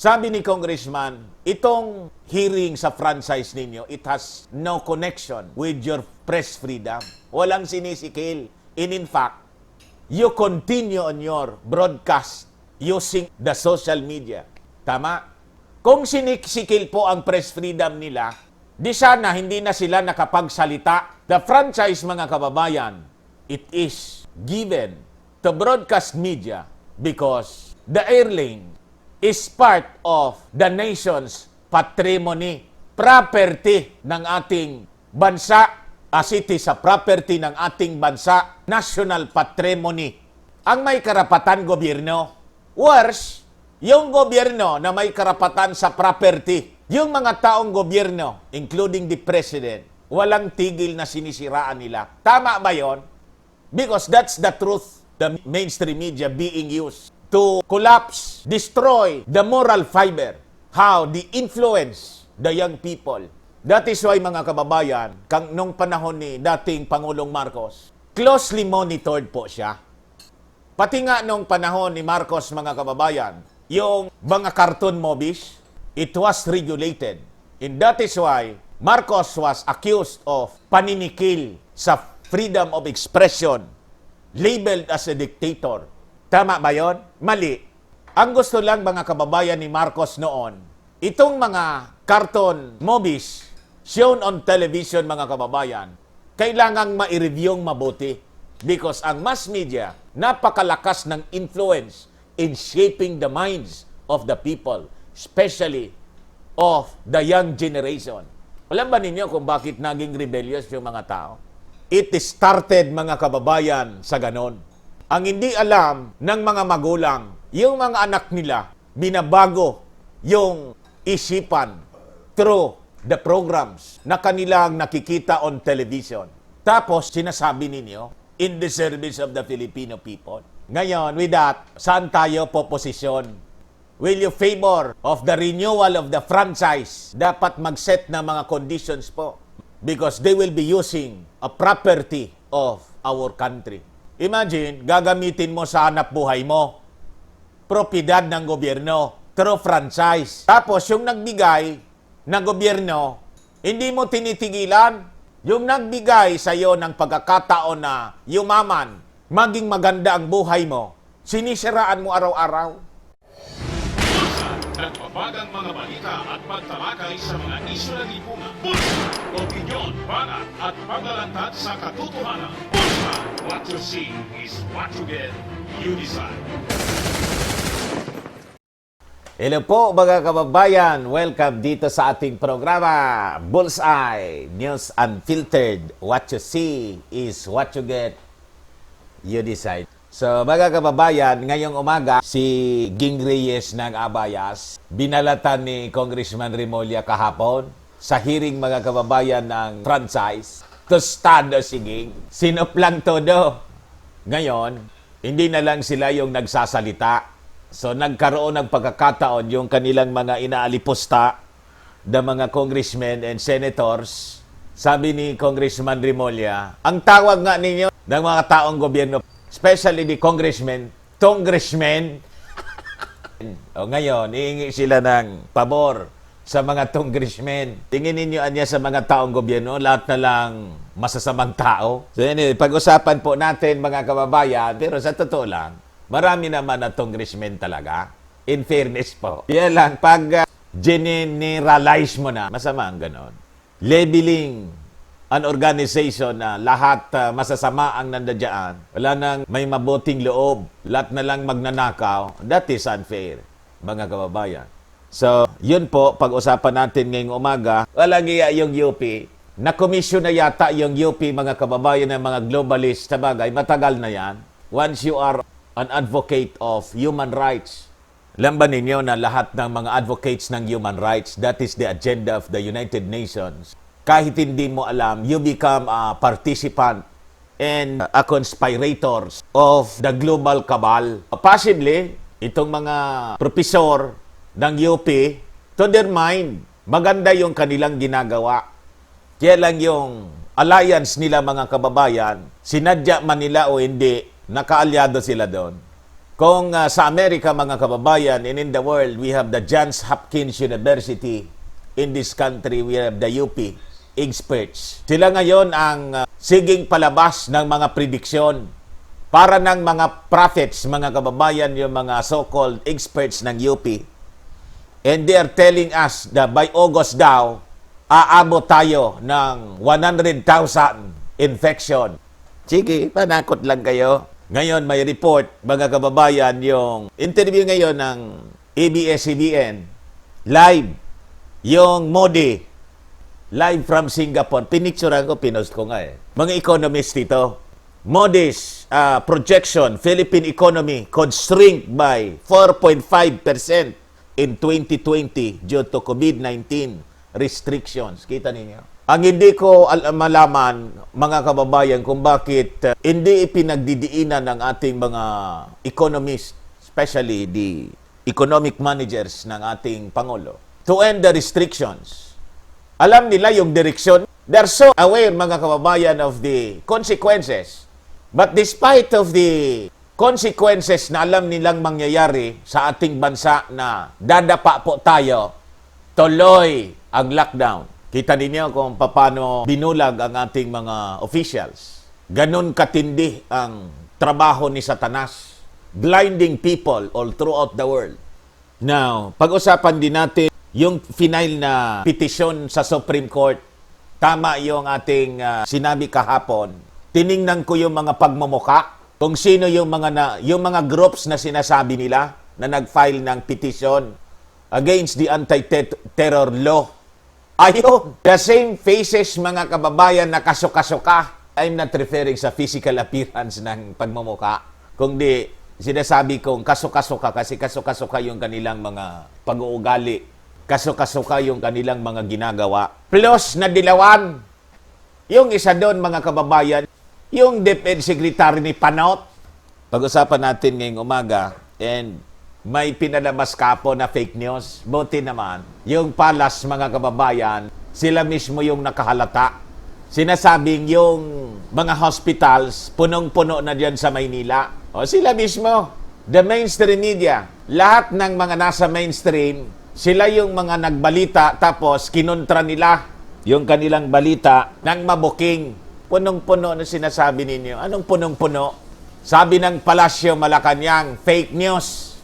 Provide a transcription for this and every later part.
Sabi ni Congressman, itong hearing sa franchise ninyo, it has no connection with your press freedom. Walang sinisikil. In fact, you continue on your broadcast using the social media. Tama? Kung sinisikil po ang press freedom nila, di sana hindi na sila nakapagsalita. The franchise, mga kababayan, it is given to broadcast media because the airline is part of the nation's patrimony, property ng ating bansa, as it is a property ng ating bansa, national patrimony. Ang may karapatan, gobyerno. Worse, yung gobyerno na may karapatan sa property, yung mga taong gobyerno, including the president, walang tigil na sinisiraan nila. Tama ba yon? Because that's the truth, the mainstream media being used to collapse, destroy the moral fiber, how they influence the young people. That is why, mga kababayan, nung panahon ni dating Pangulong Marcos, closely monitored po siya. Pati nga nung panahon ni Marcos, mga kababayan, yung mga cartoon movies, it was regulated. And that is why Marcos was accused of paninikil sa freedom of expression, labeled as a dictator. Tama ba yon? Mali. Ang gusto lang, mga kababayan, ni Marcos noon, itong mga cartoon movies shown on television, mga kababayan, kailangang ma-reviewing mabuti because ang mass media napakalakas ng influence in shaping the minds of the people, especially of the young generation. Alam ba ninyo kung bakit naging rebellious yung mga tao? It started, mga kababayan, sa ganon. Ang hindi alam ng mga magulang, yung mga anak nila, binabago yung isipan through the programs na kanilang nakikita on television. Tapos, sinasabi ninyo, in the service of the Filipino people. Ngayon, with that, saan tayo poposisyon? Will you favor of the renewal of the franchise? Dapat mag-set na mga conditions po because they will be using a property of our country. Imagine, gagamitin mo sa hanap buhay mo, propiedad ng gobyerno, through franchise. Tapos, yung nagbigay ng gobyerno, hindi mo tinitigilan. Yung nagbigay sa iyo ng pagkakataon na yumaman, maging maganda ang buhay mo, sinisiraan mo araw-araw. Nagbabagang mga balita at pagtalakay sa mga isyu ng lipungan. Pulsa, opinyon, banat at paglalantad sa katotohanan. Pulsa, what you see is what you get. You decide. Hello po, mga kababayan. Welcome dito sa ating programa, Bullseye, News Unfiltered. What you see is what you get. You decide. So, mga kababayan, ngayong umaga, si Ging Reyes ng Abayas, binalatan ni Congressman Remulla kahapon sa hearing, mga kababayan, ng franchise. Tostado si Ging. Sinuplang todo. Ngayon, hindi na lang sila yung nagsasalita. So, nagkaroon ng pagkakataon yung kanilang mga inaalipusta na mga congressmen and senators. Sabi ni Congressman Remulla, ang tawag nga ninyo ng mga taong gobyerno, especially the congressmen. O ngayon, iingi sila ng pabor sa mga congressmen. Tingin ninyo anya sa mga taong gobyerno, lahat na lang masasamang tao. So anyway, pag-usapan po natin, mga kababayan, pero sa totoo lang, marami naman na congressmen talaga. In fairness po. Yan lang, pag generalize mo na, masama ang ganon. Labeling an organization na lahat masasama ang nandiyan, wala nang may mabuting loob, lahat na lang magnanakaw, that is unfair, mga kababayan. So, yun po, pag-usapan natin ngayong umaga, walang iya yung UP, na-commission na yata yung UP, mga kababayan, ng mga globalist, sa bagay, matagal na yan. Once you are an advocate of human rights, alam ba ninyo na lahat ng mga advocates ng human rights, that is the agenda of the United Nations. Kahit hindi mo alam, you become a participant and a conspirator of the global cabal. Possibly, itong mga profesor ng UP, to their mind, maganda yung kanilang ginagawa. Kaya lang yung alliance nila, mga kababayan, sinadya man nila o hindi, nakaalyado sila doon. Kung sa Amerika, mga kababayan, and in the world, we have the Johns Hopkins University. In this country, we have the UP experts. Sila ngayon ang siging palabas ng mga prediksyon para ng mga prophets, mga kababayan, yung mga so-called experts ng UP. And they are telling us that by August daw, aabot tayo ng 100,000 infection. Sige, panakot lang kayo. Ngayon, may report, mga kababayan, yung interview ngayon ng ABS-CBN, live, yung Modi, live from Singapore. Pinicturean ko, pinost ko nga eh. Mga economist dito. Modi's projection, Philippine economy could shrink by 4.5% in 2020 due to COVID-19 restrictions. Kita ninyo? Ang hindi ko malaman, mga kababayan, kung bakit hindi ipinagdidiinan ng ating mga economists, especially the economic managers ng ating Pangulo, to end the restrictions. Alam nila yung direksyon. They're so aware, mga kababayan, of the consequences. But despite of the consequences na alam nilang mangyayari sa ating bansa na dadapa po tayo, tuloy ang lockdown. Kita ninyo kung paano binulag ang ating mga officials. Ganon katindi ang trabaho ni Satanas, blinding people all throughout the world. Now, pag-usapan din natin yung final na petisyon sa Supreme Court. Tama yung ating sinabi kahapon. Tiningnan ko yung mga pagmumuka, kung sino yung mga groups na sinasabi nila na nag-file ng petition against the anti-terror law. Ayun, the same faces, mga kababayan, na kasuka-suka. I'm not referring sa physical appearance ng pagmumuka, kundi sinasabi kong kasuka-suka kasi kasuka-suka yung kanilang mga pag-uugali, kasuka-suka yung kanilang mga ginagawa. Plus na dilawan, yung isa doon, mga kababayan, yung DepEd Secretary ni Panot. Pag-usapan natin ngayong umaga, and may pinalabas kapo na fake news. Buti naman, yung palas, mga kababayan, sila mismo yung nakahalata. Sinasabing yung mga hospitals, punong-puno na dyan sa Maynila. O sila mismo, the mainstream media, lahat ng mga nasa mainstream, sila yung mga nagbalita, tapos kinontra nila yung kanilang balita ng mabuking. Punong-puno na sinasabi ninyo. Anong punong-puno? Sabi ng Palasyo Malacanang, fake news.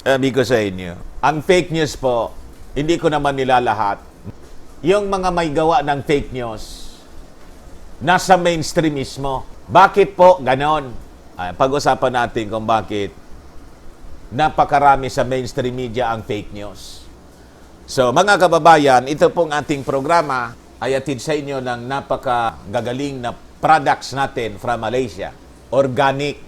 Sabi ko sa inyo, ang fake news po, hindi ko naman nilalahat. Yung mga may gawa ng fake news, nasa mainstream mismo. Bakit po ganon? Pag-usapan natin kung bakit napakarami sa mainstream media ang fake news. So, mga kababayan, ito pong ating programa ay atid sa inyo ng napakagagaling na products natin from Malaysia. Organic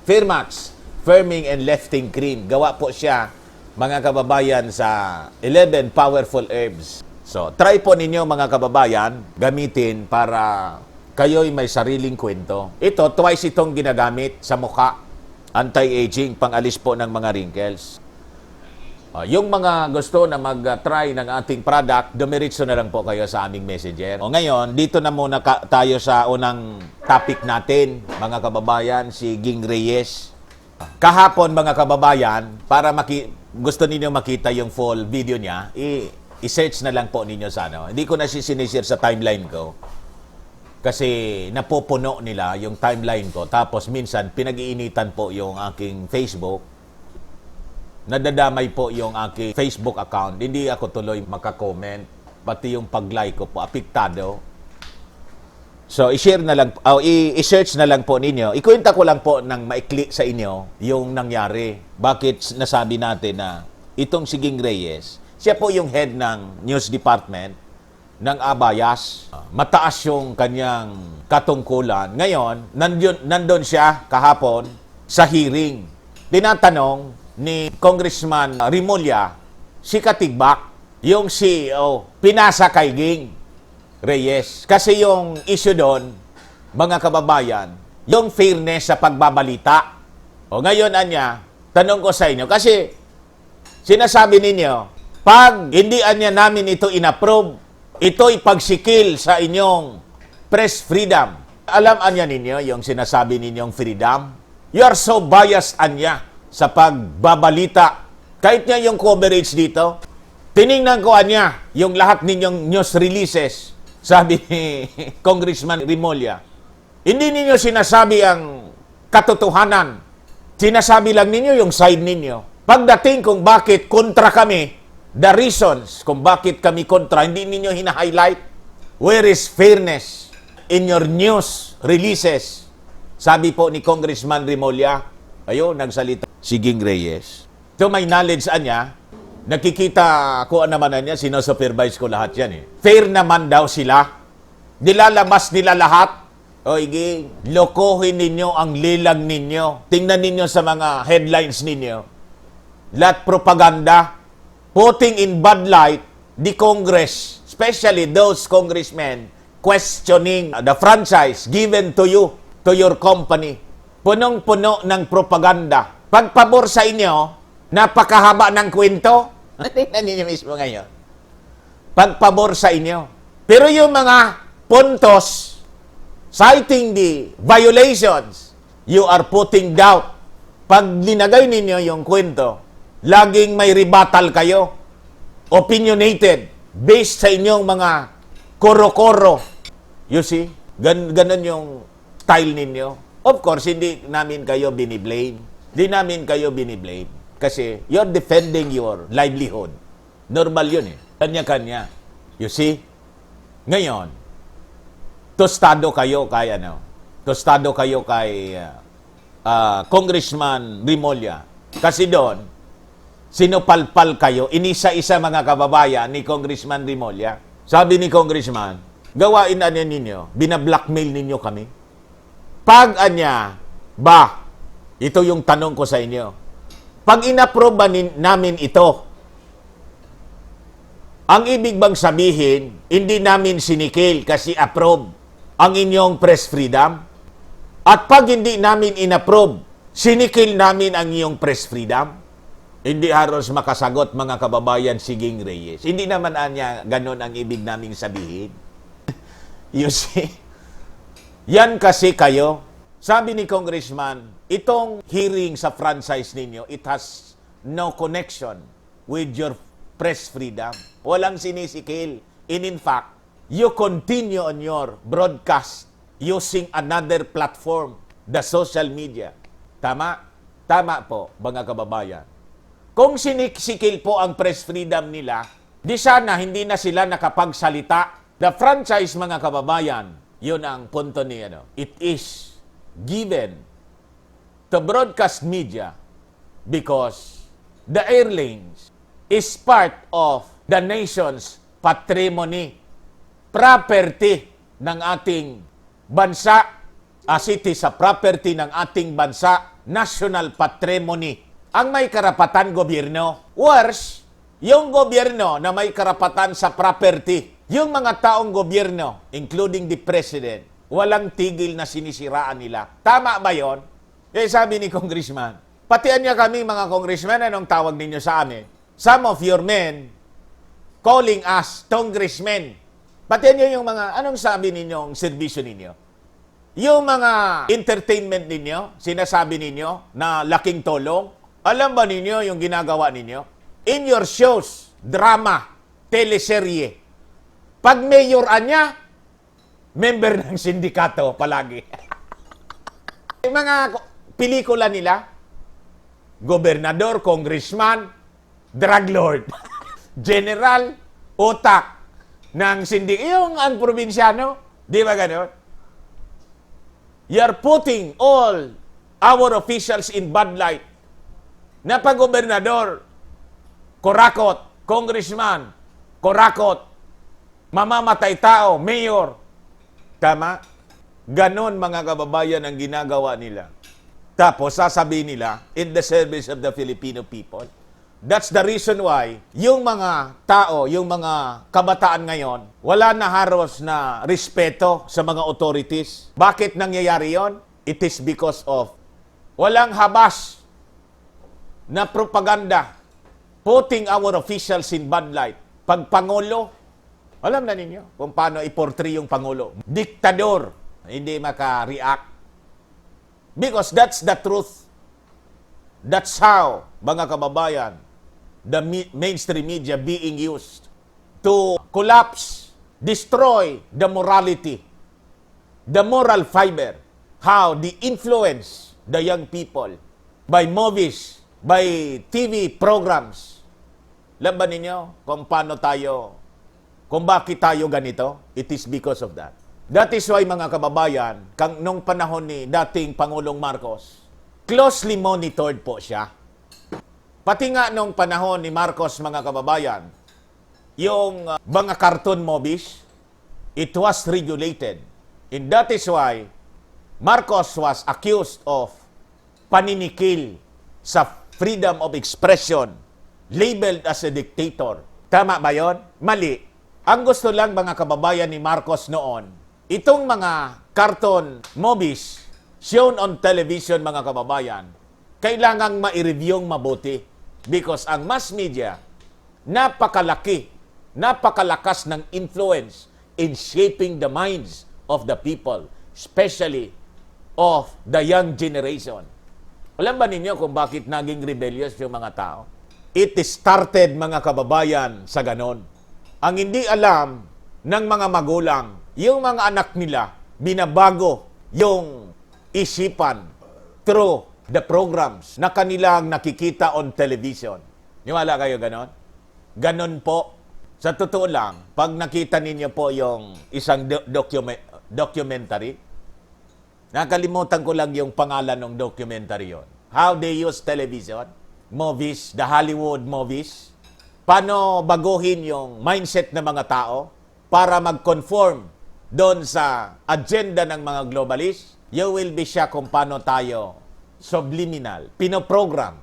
Firmax Firming and Lifting Cream. Gawa po siya, mga kababayan, sa 11 powerful herbs. So, try po ninyo, mga kababayan, gamitin para kayo'y may sariling kwento. Ito, twice itong ginagamit sa mukha. Anti-aging, pangalis po ng mga wrinkles. Yung mga gusto na mag-try ng ating product, dumiritso na lang po kayo sa aming messenger. Ngayon, dito na muna tayo sa unang topic natin, mga kababayan, si Ging Reyes. Kahapon, mga kababayan, para gusto ninyo makita yung full video niya, i-search na lang po ninyo sa ano. Hindi ko na sinisishare sa timeline ko. Kasi napupuno nila yung timeline ko. Tapos minsan, pinag-iinitan po yung aking Facebook. Nadadamay po yung aking Facebook account. Hindi ako tuloy makakomment. Pati yung pag-like ko po, apektado. So, i-share na lang, i-search na lang po ninyo. Ikwenta ko lang po ng maikli sa inyo yung nangyari. Bakit nasabi natin na itong si Ging Reyes, siya po yung head ng news department ng Abayas. Mataas yung kanyang katungkulan. Ngayon, nandun siya kahapon sa hearing. Tinatanong ni Congressman Rimulya, si Katigbak, yung CEO, pinasa kay Ging Reyes. Kasi yung issue doon, mga kababayan, yung fairness sa pagbabalita. O ngayon, Anya, tanong ko sa inyo, kasi sinasabi ninyo, pag hindi Anya namin ito inapprove, ito'y pagsikil sa inyong press freedom. Alam Anya ninyo yung sinasabi ninyong freedom? You are so biased, Anya. sa pagbabalita. Kahit niya yung coverage dito, tiningnan ko niya yung lahat ninyong news releases, sabi ni Congressman Remulla. Hindi ninyo sinasabi ang katotohanan. Sinasabi lang ninyo yung side ninyo. Pagdating kung bakit kontra kami, the reasons kung bakit kami kontra, hindi ninyo hina-highlight. Where is fairness in your news releases? Sabi po ni Congressman Remulla. Ayun, nagsalita si Ging Reyes. To my knowledge niya, nakikita ko naman niya, sinosupervise ko lahat yan eh. Fair naman daw sila. Nilalabas nila lahat. O Ging, lokohin ninyo ang lilang ninyo. Tingnan ninyo sa mga headlines ninyo. Lahat propaganda. Putting in bad light the Congress, especially those congressmen questioning the franchise given to you, to your company. Punong-puno ng propaganda. Pagpabor sa inyo, napakahaba ng kwento. Tingnan ninyo mismo ngayon. Pagpabor sa inyo. Pero yung mga puntos, citing the violations, you are putting doubt. Pag linagay ninyo yung kwento, laging may rebuttal kayo. Opinionated. Based sa inyong mga koro-koro. You see? Ganon yung style ninyo. Of course, hindi namin kayo biniblame. Hindi namin kayo biniblame. Kasi you're defending your livelihood. Normal yun eh. Kanya-kanya. You see? Ngayon, tostado kayo kay Tostado kayo kay Congressman Remulla. Kasi doon, sinupalpal kayo, inisa-isa mga kababayan ni Congressman Remulla. Sabi ni Congressman, gawain ninyo, binablockmail ninyo kami. Pag ito yung tanong ko sa inyo. Pag inapprove ba namin ito, ang ibig bang sabihin, hindi namin sinikil kasi approve ang inyong press freedom? At pag hindi namin inapprove, sinikil namin ang iyong press freedom? Hindi haros makasagot mga kababayan si Ging Reyes. Hindi naman niya ganon ang ibig naming sabihin. You see? Yan kasi kayo. Sabi ni Congressman, itong hearing sa franchise ninyo, it has no connection with your press freedom. Walang sinisikil. In fact, you continue on your broadcast using another platform, the social media. Tama? Tama po, mga kababayan. Kung sinisikil po ang press freedom nila, di sana hindi na sila nakapagsalita. The franchise, mga kababayan, yun ang punto ni it is given to broadcast media because the airlines is part of the nation's patrimony, property ng ating bansa, as it is a property ng ating bansa, national patrimony. Ang may karapatan gobyerno, worse, yung gobyerno na may karapatan sa property, yung mga taong gobyerno, including the president, walang tigil na sinisiraan nila. Tama ba yon? Sabi ni Congressman, patian niya kami mga congressman, anong tawag ninyo sa amin? Some of your men calling us congressmen. Patian niyo yung mga, anong sabi ninyong serbisyo ninyo? Yung mga entertainment ninyo, sinasabi ninyo na laking tulong, alam ba ninyo yung ginagawa ninyo? In your shows, drama, teleserye, pag mayor niya, member ng sindikato palagi. Yung mga pelikula nila, gobernador, congressman, drug lord, general, otak ng yung ang probinsyano, di ba gano'n? You're putting all our officials in bad light. Na pag gobernador, korakot, congressman, korakot, mamamatay tao, mayor. Tama? Ganon mga kababayan ang ginagawa nila. Tapos sasabihin nila, in the service of the Filipino people. That's the reason why yung mga tao, yung mga kabataan ngayon, wala na haros na respeto sa mga authorities. Bakit nangyayari yon? It is because of walang habas na propaganda putting our officials in bad light. Pag Pangulo, alam na ninyo kung paano i-portray yung Pangulo. Diktador, hindi maka-react. Because that's the truth. That's how, mga kababayan, the mainstream media being used to collapse, destroy the morality, the moral fiber, how they influence the young people by movies, by TV programs. Laban ninyo kung paano tayo, kung bakit tayo ganito? It is because of that. That is why, mga kababayan, nung panahon ni dating Pangulong Marcos, closely monitored po siya. Pati nga nung panahon ni Marcos, mga kababayan, yung mga cartoon movies, it was regulated. And that is why Marcos was accused of paninikil sa freedom of expression, labeled as a dictator. Tama ba yon? Mali. Ang gusto lang, mga kababayan, ni Marcos noon, itong mga cartoon movies shown on television, mga kababayan, kailangang ma-reviewing mabuti because ang mass media, napakalakas ng influence in shaping the minds of the people, especially of the young generation. Alam ba ninyo kung bakit naging rebellious yung mga tao? It started, mga kababayan, sa ganon. Ang hindi alam ng mga magulang, yung mga anak nila, binabago yung isipan through the programs na kanilang nakikita on television. Niwala kayo ganon? Ganon po. Sa totoo lang, pag nakita ninyo po yung isang documentary, nakalimutan ko lang yung pangalan ng documentary yon. How they use television, movies, the Hollywood movies, paano baguhin yung mindset ng mga tao para mag-conform doon sa agenda ng mga globalist. You will be shocked kung paano tayo subliminal, pinoprogram.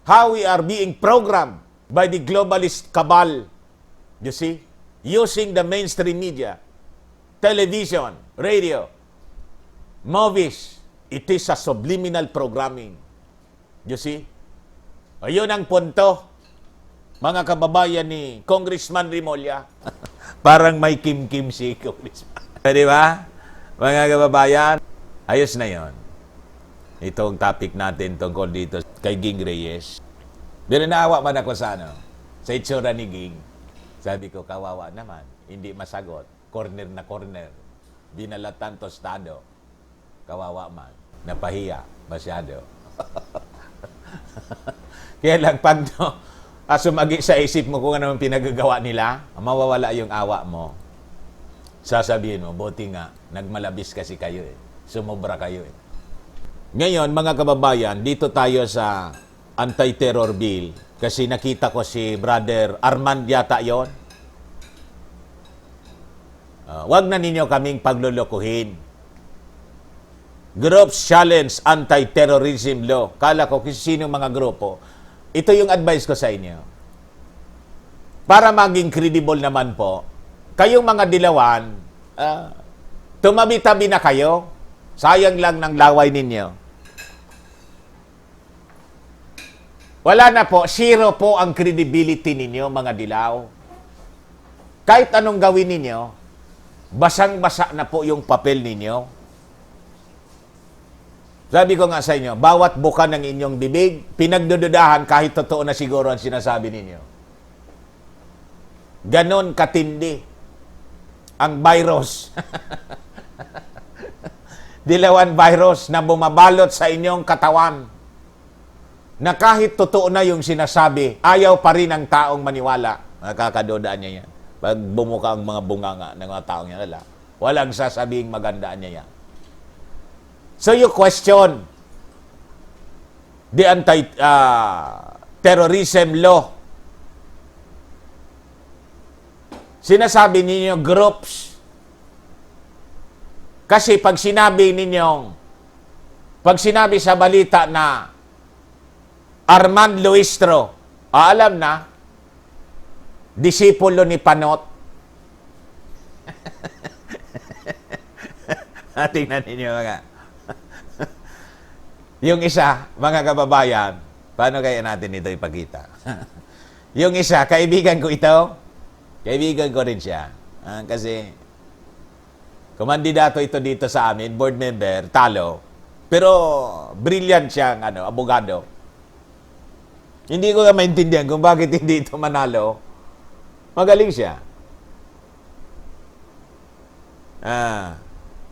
How we are being programmed by the globalist cabal. You see? Using the mainstream media, television, radio, movies. It is a subliminal programming. You see? Ayun ang punto, mga kababayan ni Congressman Remulla. Parang may kim-kim si Congressman. Di ba? Mga kababayan, ayos na yon. Itong topic natin tungkol dito kay Ging Reyes. Pero naawa man ako sa sa itsura ni Ging. Sabi ko, kawawa naman. Hindi masagot. Corner na corner. Binalatan tostado. Kawawa man. Napahiya. Masyado. Kaya lang, pag sumagi sa isip mo kung ano ang pinagagawa nila, mawawala yung awa mo. Sasabihin mo, buti nga, nagmalabis kasi kayo eh. Sumobra kayo eh. Ngayon, mga kababayan, dito tayo sa anti-terror bill. Kasi nakita ko si Brother Armand yata yon. Wag na ninyo kaming paglulukuhin. Groups Challenge Anti-Terrorism Law. Kala ko kung sino mga grupo. Ito yung advice ko sa inyo. Para maging credible naman po, kayong mga dilawan, tumabi-tabi na kayo. Sayang lang ng laway ninyo. Wala na po, zero po ang credibility ninyo, mga dilaw. Kahit anong gawin ninyo, basang-basa na po yung papel ninyo. Sabi ko nga sa inyo, bawat buka ng inyong bibig, pinagdududahan kahit totoo na siguro ang sinasabi ninyo. Ganon katindi ang virus. Dilawan virus na bumabalot sa inyong katawan na kahit totoo na yung sinasabi, ayaw pa rin ang taong maniwala. Nakakadodaan niya yan. Pag bumuka ang mga bunganga ng mga taong yan, walang sasabing magandaan niya yan. So you question the anti-terrorism law. Sinasabi ninyo groups. Kasi pag sinabi sa balita na Armand Luistro, alam na, disipulo ni Panot. Tingnan ninyo mga. Yung isa, mga kababayan, paano kaya natin ito ipakita? Yung isa, kaibigan ko ito, kaibigan ko rin siya. Kasi, kumandidato ito dito sa amin, board member, talo. Pero, brilliant siyang abogado. Hindi ko na maintindihan kung bakit hindi ito manalo. Magaling siya.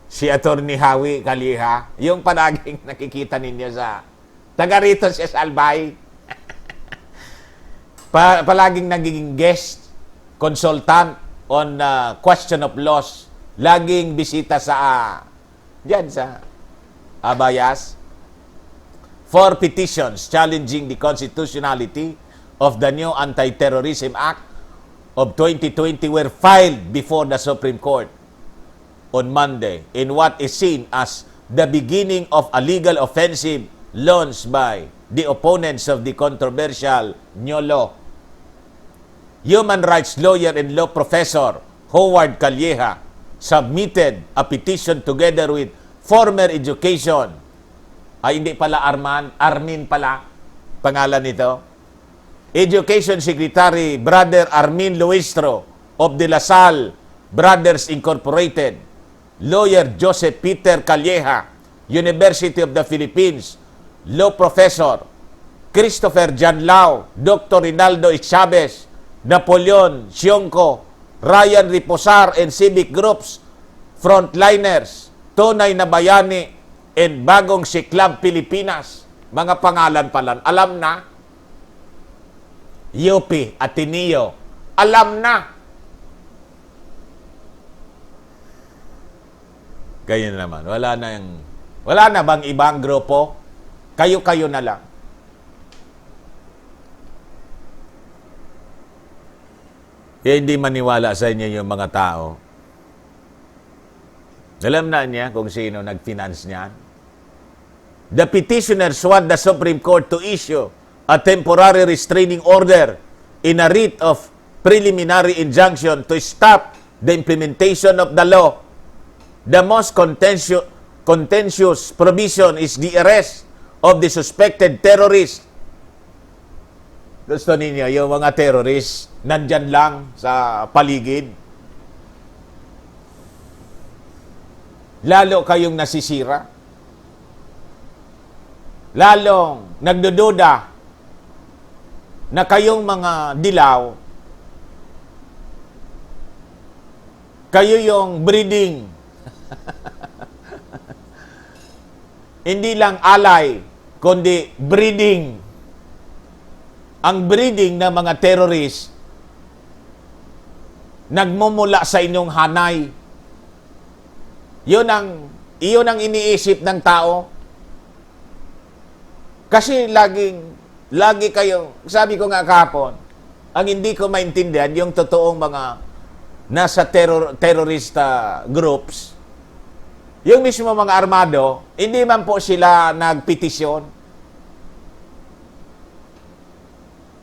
Si Attorney Howie Calleja, yung palaging nakikita ninyo sa taga rito siya sa Albay. Palaging nagiging guest, consultant on question of laws. Laging bisita sa diyan sa Abayas. 4 petitions challenging the constitutionality of the new Anti-Terrorism Act of 2020 were filed before the Supreme Court on Monday in what is seen as the beginning of a legal offensive launched by the opponents of the controversial new law. Human rights lawyer and law professor Howard Calleja submitted a petition together with former education hindi pala Armin pala pangalan nito. Education Secretary Brother Armin Luistro of the La Salle Brothers Incorporated, lawyer Joseph Peter Calleja, University of the Philippines, law professor Christopher Janlao, Dr. Rinaldo Chavez, Napoleon Sionco, Ryan Riposar and civic groups, frontliners, Tunay na Bayani, and Bagong Siklab Pilipinas. Mga pangalan pala. Alam na. UP, Ateneo. Alam na. Ganyan naman. Wala na bang ibang grupo? Kayo-kayo na lang. Kaya hindi maniwala sa inyo yung mga tao. Alam na niya kung sino nag-finance niyan. The petitioners want the Supreme Court to issue a temporary restraining order in a writ of preliminary injunction to stop the implementation of the law. The most contentious provision is the arrest of the suspected terrorist. Gusto ninyo, yung mga terrorist, nandyan lang sa paligid. Lalo kayong nasisira. Lalong nagdududa na kayong mga dilaw, kayo yung breeding. Hindi lang alay, kundi breeding. Ang breeding ng mga terrorist nagmumula sa inyong hanay. Iyon ang iniisip ng tao. Kasi lagi kayo, sabi ko nga kahapon, ang hindi ko maintindihan, yung totoong mga nasa terrorista groups, yung mismo mga armado, hindi man po sila nagpetisyon.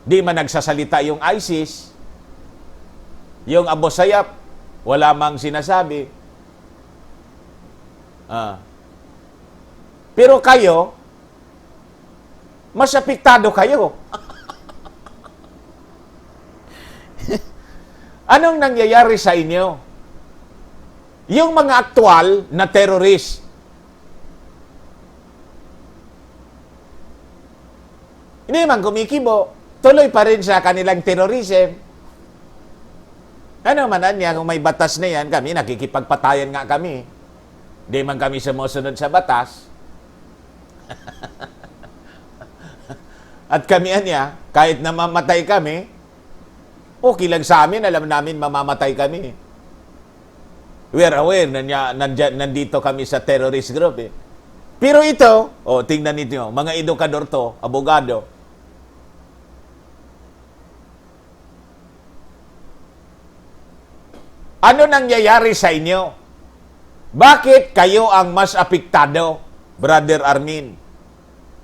Di man nagsasalita yung ISIS, yung Abu Sayyaf, wala mang sinasabi. Pero kayo, mas apektado kayo. Anong nangyayari sa inyo? Yung mga aktual na terrorist, hindi man kumikibo, tuloy pa rin sa kanilang terrorism. Ano man niya, kung may batas na yan, kami nakikipagpatayan nga kami. Hindi man kami sumusunod sa batas. At kami niya, kahit na mamatay kami, okay lang sa amin, alam namin mamamatay kami. We are aware na nandito kami sa terrorist group. Pero ito, tingnan nito, mga edukador to, abogado. Ano nangyayari sa inyo? Bakit kayo ang mas apektado, Brother Armin?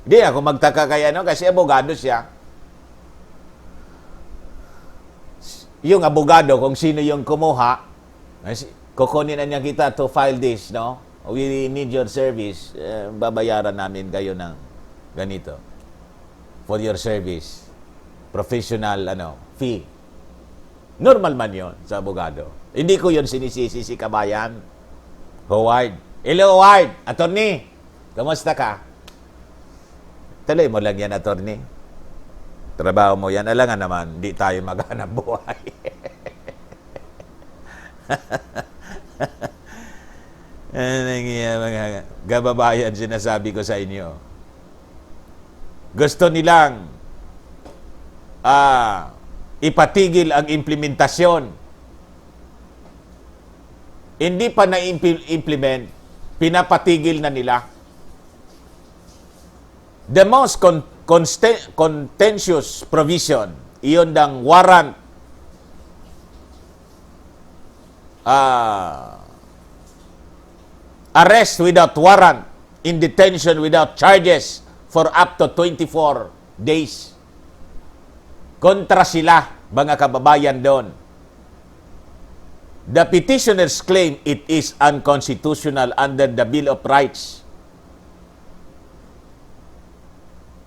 Hindi ako magtaka kaya kasi abogado siya. Yung abogado, kung sino yung kumuha, kukunin na niya kita to file this, no? We need your service. Babayaran namin kayo ng ganito for your service. Professional, fee. Normal man yon sa abogado. Hindi ko yon sinisisi si kabayan. Howard. Hello, Howard. Attorney. Kamusta ka? Tuloy mo lang yan, attorney. Trabaho mo yan. Alangan naman, di tayo maghanap buhay. Mga kababayan, sinasabi ko sa inyo. Gusto nilang ipatigil ang implementasyon. Hindi pa na-implement, pinapatigil na nila. The most contentious provision, iyon dang warrant arrest without warrant, in detention without charges for up to 24 days. Kontra sila, mga kababayan doon. The petitioners claim it is unconstitutional under the Bill of Rights.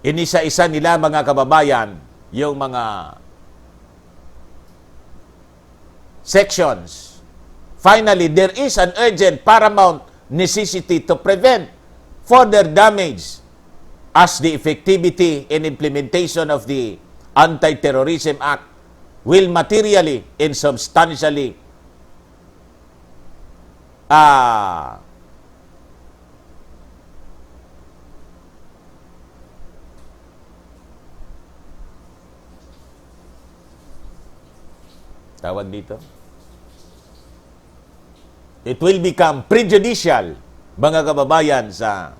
Inisa-isa nila, mga kababayan, yung mga sections. Finally, there is an urgent paramount necessity to prevent further damage as the effectivity and implementation of the Anti-Terrorism Act will materially and substantially tawag dito, it will become prejudicial, mga kababayan, sa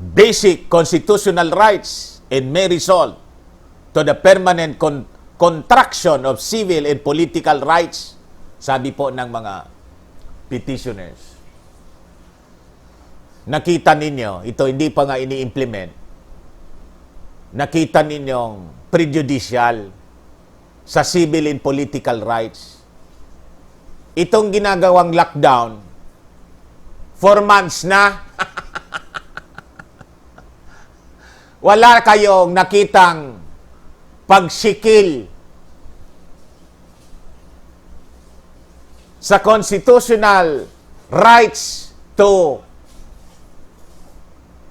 basic constitutional rights and may result to the permanent contraction of civil and political rights, sabi po ng mga petitioners. Nakita ninyo, ito hindi pa nga ini-implement. Nakita ninyong prejudicial sa civil and political rights. Itong ginagawang lockdown, 4 months na. Wala kayong nakitang pagsikil sa constitutional rights to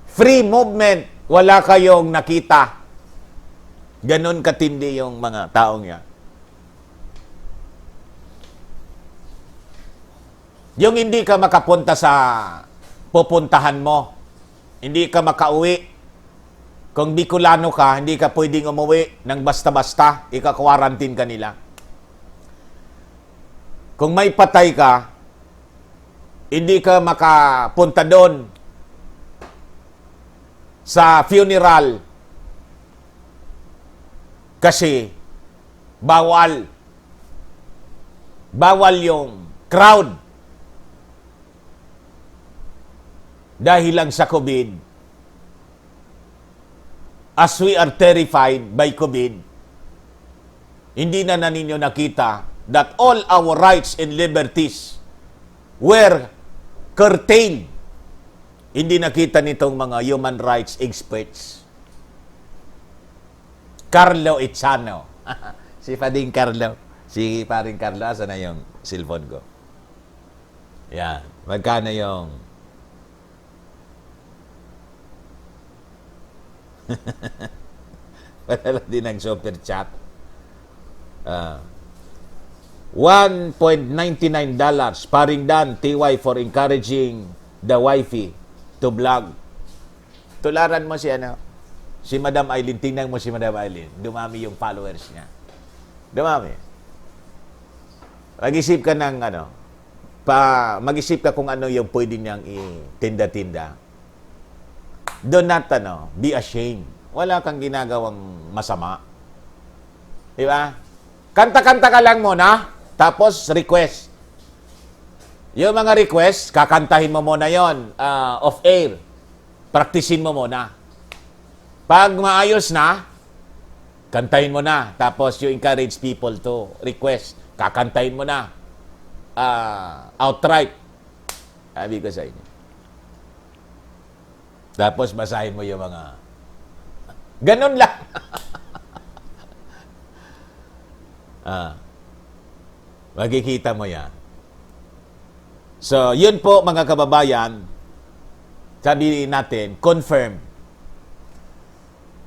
free movement. Wala kayong nakita. Ganon katindi yung mga taong yan. Yung hindi ka makapunta sa pupuntahan mo, hindi ka makauwi. Kung Bicolano ka, hindi ka pwedeng umuwi ng basta-basta, ika-quarantine ka nila. Kung may patay ka, hindi ka makapunta doon sa funeral kasi bawal yung crowd dahil lang sa COVID. As we are terrified by COVID, hindi na ninyo nakita that all our rights and liberties were curtailed. Hindi nakita nitong mga human rights experts. Carlo Echano. Si Pading Carlo. Si Paring Carlo, asa na yung cellphone ko? Yan. Magkano yung... Padala din ang super chat. $1.99 Paring Dan, TY, for encouraging the wifey to vlog. Tularan mo si si Madam Eileen. Tingnan mo si Madam Eileen. Dumami yung followers niya. Dumami. Mag-isip ka ng mag-isip ka kung ano yung pwede niyang itinda-tinda. Do not be ashamed. Wala kang ginagawang masama. Di ba? Kanta-kanta ka lang muna, tapos request. Yung mga request, kakantahin mo muna yon off-air. Praktisin mo muna. Pag maayos na, kantahin mo na. Tapos you encourage people to request. Kakantahin mo na. Outright. Sabi ko sa inyo. Tapos basahin mo yung mga... Ganun lang. Makikita mo yan. So, yun po mga kababayan, sabi natin, confirm.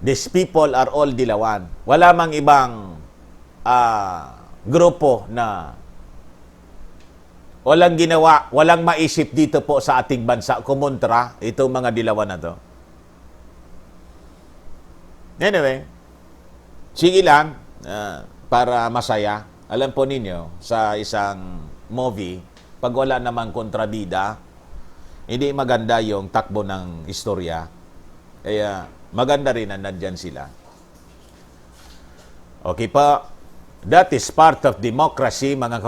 These people are all Dilawan. Wala mang ibang grupo na walang ginawa, walang maisip dito po sa ating bansa kumontra itong mga Dilawan na to. Anyway, sige lang, para masaya. Alam po ninyo, sa isang movie, pag wala namang kontrabida, hindi maganda yung takbo ng istorya. Kaya maganda rin na nandyan sila. Okay pa, that is part of democracy, mga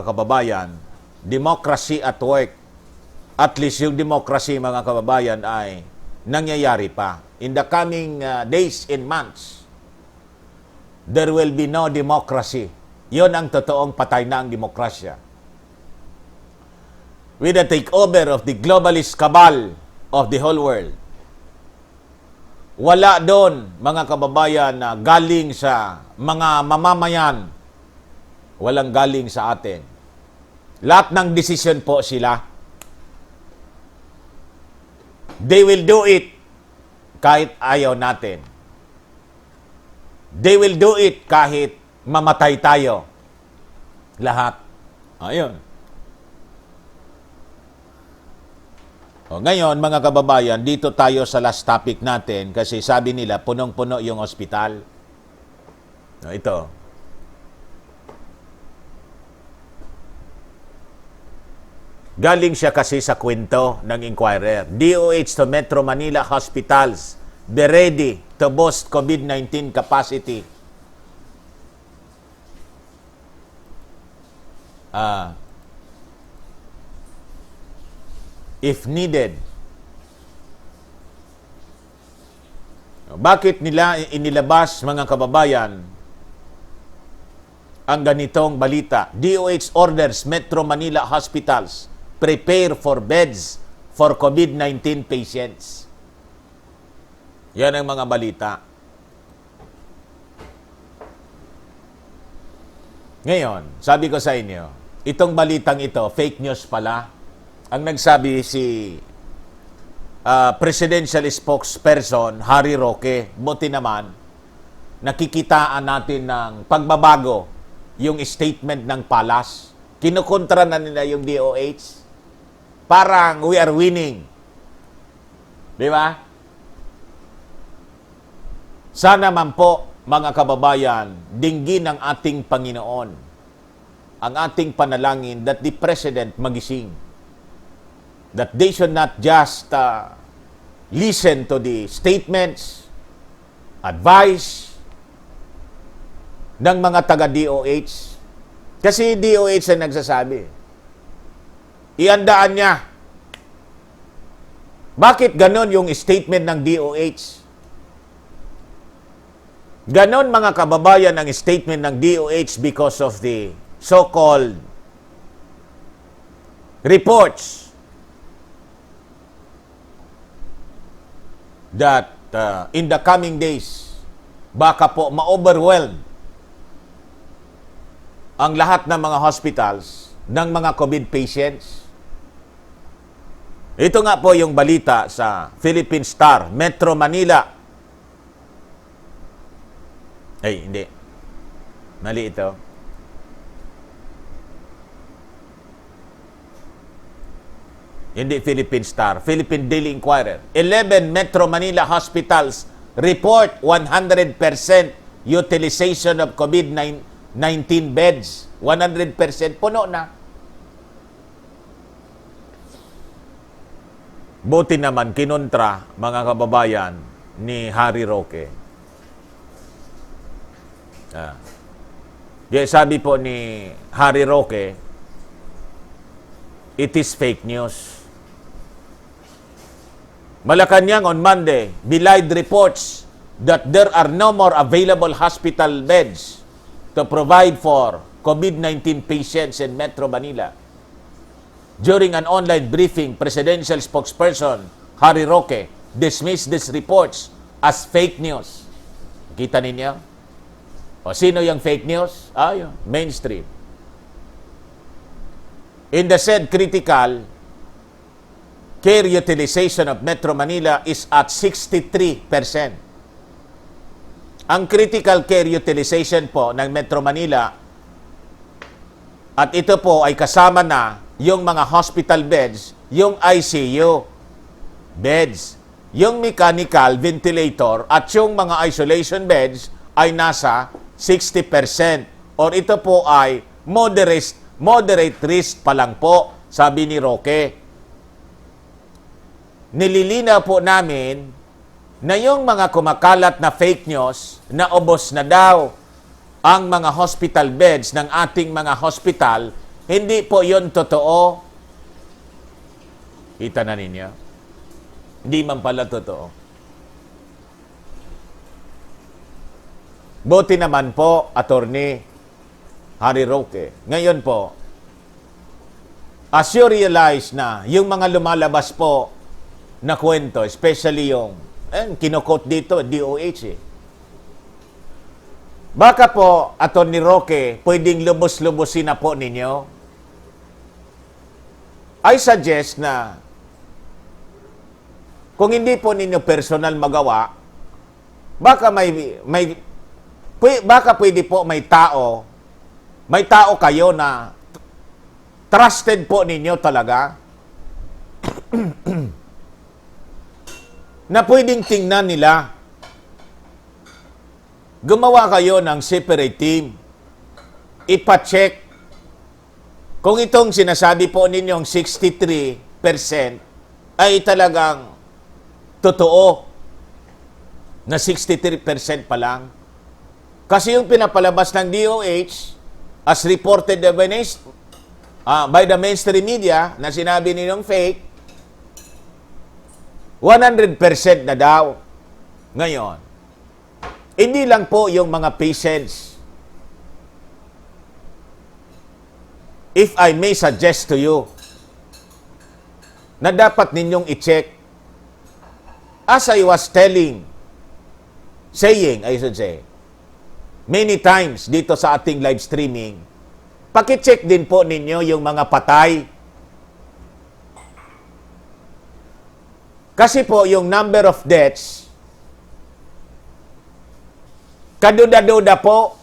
kababayan. Democracy at work. At least yung democracy, mga kababayan, ay nangyayari pa. In the coming days and months, there will be no democracy. Yon ang totoong patay na ang demokrasya. With the takeover of the globalist cabal of the whole world, wala doon, mga kababayan, na galing sa mga mamamayan. Walang galing sa atin. Lahat ng desisyon po sila. They will do it kahit ayaw natin. They will do it kahit mamatay tayo. Lahat. Ayun. Ngayon, mga kababayan, dito tayo sa last topic natin kasi sabi nila, punong-puno yung ospital. Ito. Galing siya kasi sa kwento ng Inquirer. DOH to Metro Manila hospitals be ready to boost COVID-19 capacity. If needed. Bakit nila inilabas, mga kababayan, ang ganitong balita? DOH orders Metro Manila hospitals prepare for beds for COVID-19 patients. Yan ang mga balita. Ngayon, sabi ko sa inyo, itong balitang ito, fake news pala. Ang nagsabi si presidential spokesperson Harry Roque. Buti naman, nakikitaan natin ng pagbabago yung statement ng Palas. Kinukontra na nila yung DOH. Parang we are winning. Di ba? Sana man po, mga kababayan, dinggin ng ating Panginoon ang ating panalangin that the President magising. That they should not just listen to the statements, advice ng mga taga-DOH. Kasi DOH ay nagsasabi. Iandaan niya. Bakit ganon yung statement ng DOH? Ganon, mga kababayan, ang statement ng DOH because of the so-called reports that in the coming days, baka po ma-overwhelm ang lahat ng mga hospitals ng mga COVID patients. Ito nga po yung balita sa Philippine Star, Metro Manila. Ay, hindi. Mali ito. Hindi Philippine Star, Philippine Daily Inquirer. 11 Metro Manila hospitals report 100% utilization of COVID-19 beds. 100% puno na. Buti naman kinontra, mga kababayan, ni Harry Roque. Sabi po ni Harry Roque, it is fake news. Malacanang on Monday, belied reports that there are no more available hospital beds to provide for COVID-19 patients in Metro Manila. During an online briefing, presidential spokesperson Harry Roque dismissed these reports as fake news. Kita ninyo? O sino yung fake news? Yun, mainstream. In the said critical care utilization of Metro Manila is at 63%. Ang critical care utilization po ng Metro Manila, at ito po ay kasama na yung mga hospital beds, yung ICU beds, yung mechanical ventilator at yung mga isolation beds ay nasa 60%. Or ito po ay moderate risk pa lang po, sabi ni Roque. Nililinaw po namin na yung mga kumakalat na fake news na ubos na daw ang mga hospital beds ng ating mga hospital, hindi po yon totoo. Kita na ninyo? Hindi man pala totoo. Buti naman po, Attorney Harry Roque. Ngayon po, as you realize na yung mga lumalabas po na kwento, especially yung, kinukot dito, DOH eh. Baka po, Attorney Roque, pwedeng lubos-lubosin na po ninyo. I suggest na kung hindi po ninyo personal magawa, baka baka pwede po may tao kayo na trusted po ninyo talaga na pwedeng tingnan nila. Gumawa kayo ng separate team. Ipa-check kung itong sinasabi po ninyong 63% ay talagang totoo na 63% pa lang. Kasi yung pinapalabas ng DOH as reported by the mainstream media na sinabi ninyong fake, 100% na daw. Ngayon, hindi lang po yung mga patients. If I may suggest to you, na dapat ninyong i-check, as I was saying, I should say, many times dito sa ating live streaming, paki-check din po ninyo yung mga patay. Kasi po, yung number of deaths, kaduda-duda po.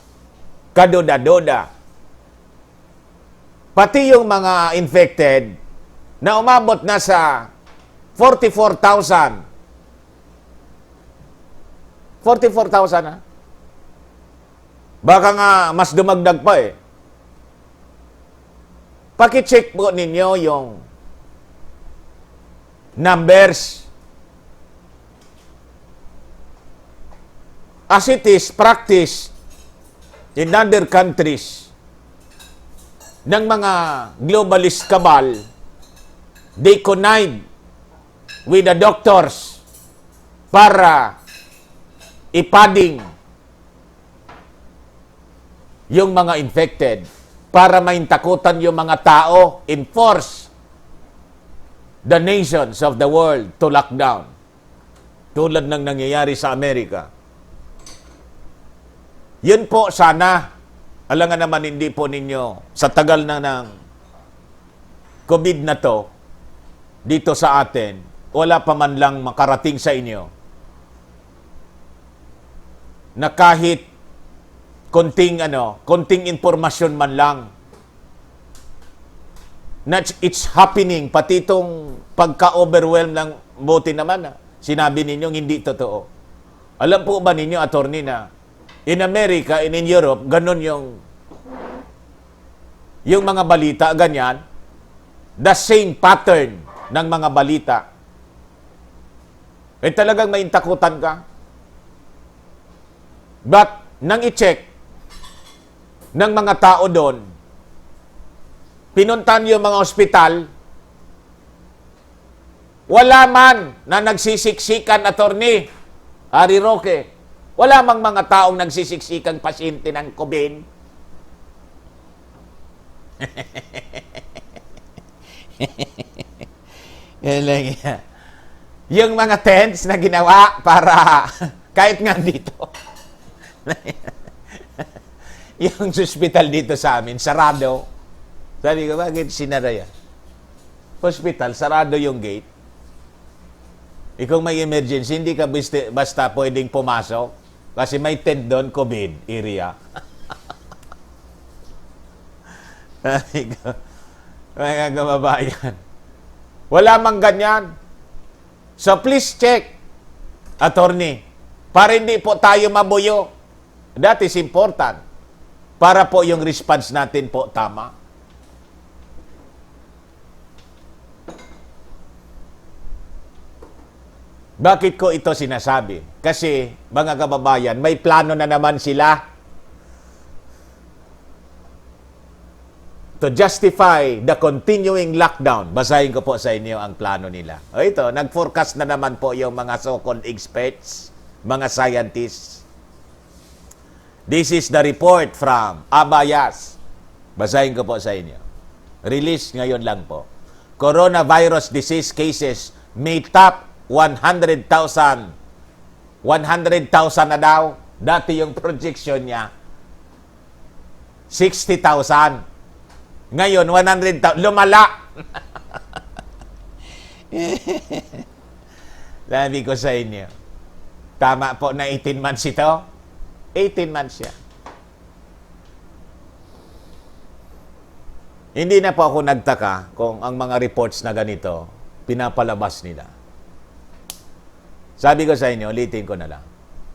Kaduda-duda. Pati yung mga infected na umabot na sa 44,000. 44,000 ha? Baka nga mas dumagdag pa eh. Paki-check po ninyo yung numbers. As it is practice in other countries ng mga globalist cabal, they connive with the doctors para ipading yung mga infected, para maintakutan yung mga tao, enforce the nations of the world to lock down. Tulad ng nangyayari sa Amerika. Yun po sana, alangan naman hindi po ninyo, sa tagal na ng COVID na to, dito sa atin, wala pa man lang makarating sa inyo na kahit konting impormasyon man lang na it's happening, pati itong pagka-overwhelm ng buti naman, sinabi ninyong hindi totoo. Alam po ba ninyo, attorney, na in America and in Europe, ganun yung mga balita, ganyan, the same pattern ng mga balita. Eh talagang may takutan ka. But, nang i-check ng mga tao doon, pinuntan yung mga ospital, wala man na nagsisiksikan, attorney Harry Roque. Wala mang mga taong nagsisiksikan pasyente ng COVID. Yung mga tents na ginawa para kahit nga dito. Yung hospital dito sa amin, sarado. Sabi ko, bakit sinara yan? Hospital, sarado yung gate. Kung may emergency, hindi ka basta pwedeng pumasok kasi may tent doon, COVID area. Mga kababayan. Wala mang ganyan. So please check, attorney, para hindi po tayo mabuyo. That is important. Para po yung response natin po tama. Bakit ko ito sinasabi? Kasi, mga kababayan, may plano na naman sila to justify the continuing lockdown. Basahin ko po sa inyo ang plano nila. O ito, nag-forecast na naman po yung mga so-called experts, mga scientists. This is the report from Abayas. Basahin ko po sa inyo. Release ngayon lang po. Coronavirus disease cases may top 100,000. 100,000 na daw. Dati yung projection niya, 60,000. Ngayon, 100,000. Lumala. Sabi ko sa inyo, tama po na 18 months ito. 18 months siya. Hindi na po ako nagtaka kung ang mga reports na ganito, pinapalabas nila. Sabi ko sa inyo, ulitin ko na lang.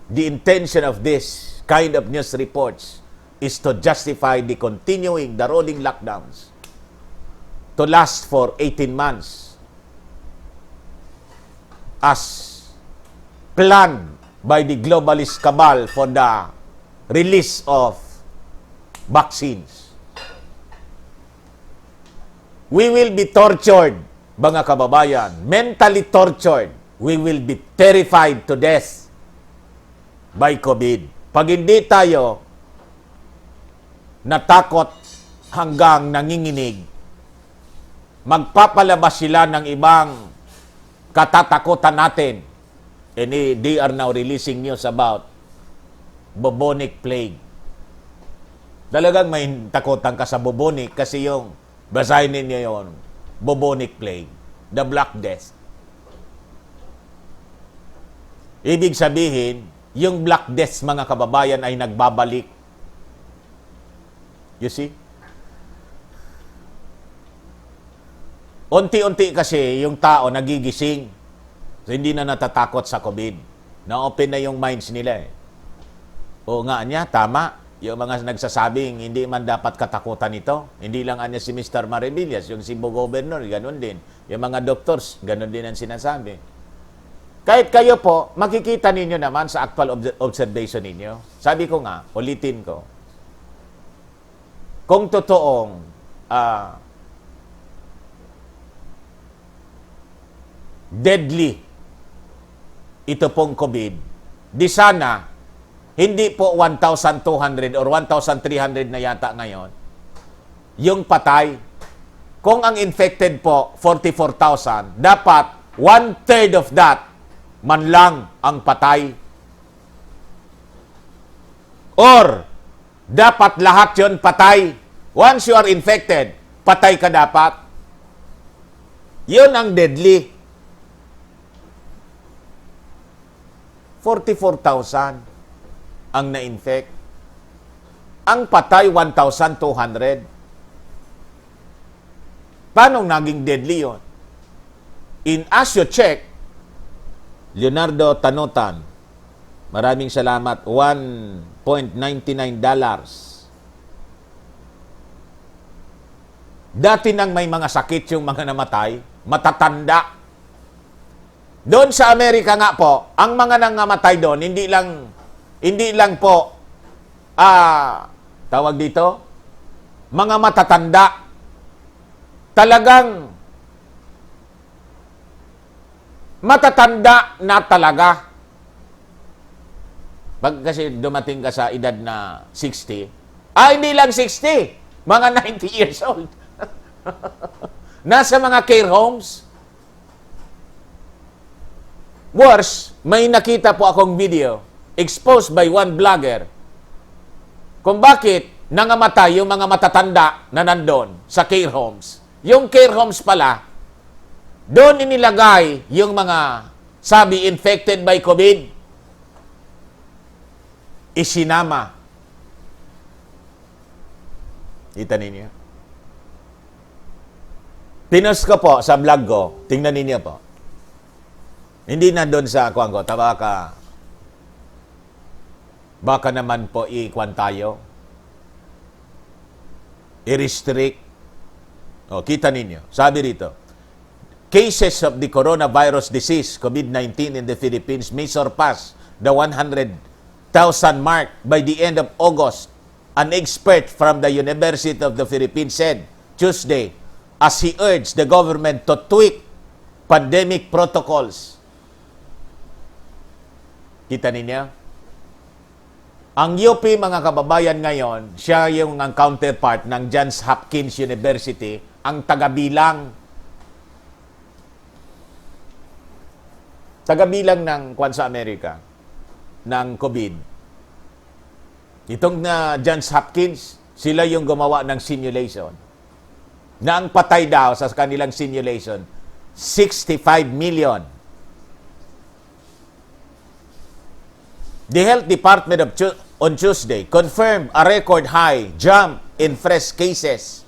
The intention of this kind of news reports is to justify the continuing, the rolling lockdowns to last for 18 months as planned by the globalist cabal for the release of vaccines. We will be tortured, mga kababayan, mentally tortured. We will be terrified to death by COVID. Pag hindi tayo natakot hanggang nanginginig, magpapalabas sila ng ibang katatakutan natin. And they are now releasing news about bubonic plague. Talagang may takutan ka sa bubonic kasi yung, basahin ninyo yung bubonic plague, the Black Death. Ibig sabihin, yung Black Death, mga kababayan, ay nagbabalik. You see? Unti-unti kasi yung tao nagigising. So, hindi na natatakot sa COVID. Na-open na yung minds nila eh. O nga niya, tama. Yung mga nagsasabing, hindi man dapat katakutan ito. Hindi lang anya si Mr. Maribillas, yung Cebu Governor, ganun din. Yung mga doctors, ganun din ang sinasabi. Kahit kayo po, makikita ninyo naman sa actual observation ninyo. Sabi ko nga, ulitin ko, kung totoong deadly ito pong COVID, di sana, hindi po 1,200 or 1,300 na yata ngayon, yung patay. Kung ang infected po, 44,000, dapat 1/3 of that man lang ang patay. Or, dapat lahat yon patay. Once you are infected, patay ka dapat. Yun ang deadly. 44,000 ang na-infect. Ang patay, 1,200. Paano naging deadly yun? In as you check, Leonardo Tanutan, maraming salamat, $1.99. Dati nang may mga sakit yung mga namatay, matatanda. Doon sa Amerika nga po, ang mga nangamatay doon, hindi lang po, tawag dito, mga matatanda. Talagang matatanda na talaga. Pag kasi dumating ka sa edad na 60, hindi lang 60, mga 90 years old. Nasa mga care homes. Worse, may nakita po akong video exposed by one vlogger kung bakit nangamatay yung mga matatanda na nandun sa care homes. Yung care homes pala, doon inilagay yung mga Sabi, infected by COVID, isinama. Kita ninyo. Pinost ko po sa vlog ko. Tingnan ninyo po. Hindi na doon sa kuwan ko. Baka naman po i-kuwan tayo. I-restrict. O, kita ninyo. Sabi rito, cases of the coronavirus disease, COVID-19 in the Philippines may surpass the 100,000 mark by the end of August. An expert from the University of the Philippines said Tuesday as he urged the government to tweak pandemic protocols. Kita ninyo? Ang UP, mga kababayan ngayon, siya yung ang counterpart ng Johns Hopkins University, ang tagabilang ng kwan sa Amerika ng COVID. Itong Johns Hopkins, sila yung gumawa ng simulation. Na ang patay daw sa kanilang simulation, 65 million. The Health Department on Tuesday confirmed a record high jump in fresh cases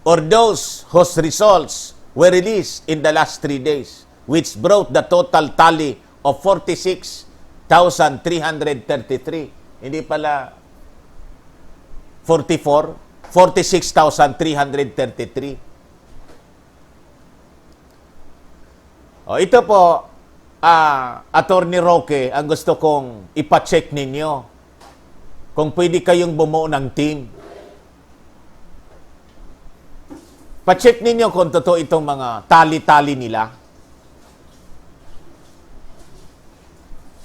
or those whose results were released in the last 3 days, which brought the total tally of 46,333. Hindi pala 46,333. Ito po, Attorney Roque, ang gusto kong ipacheck ninyo. Kung pwede kayong bumuo ng team. Pacheck ninyo kung totoo itong mga tali-tali nila.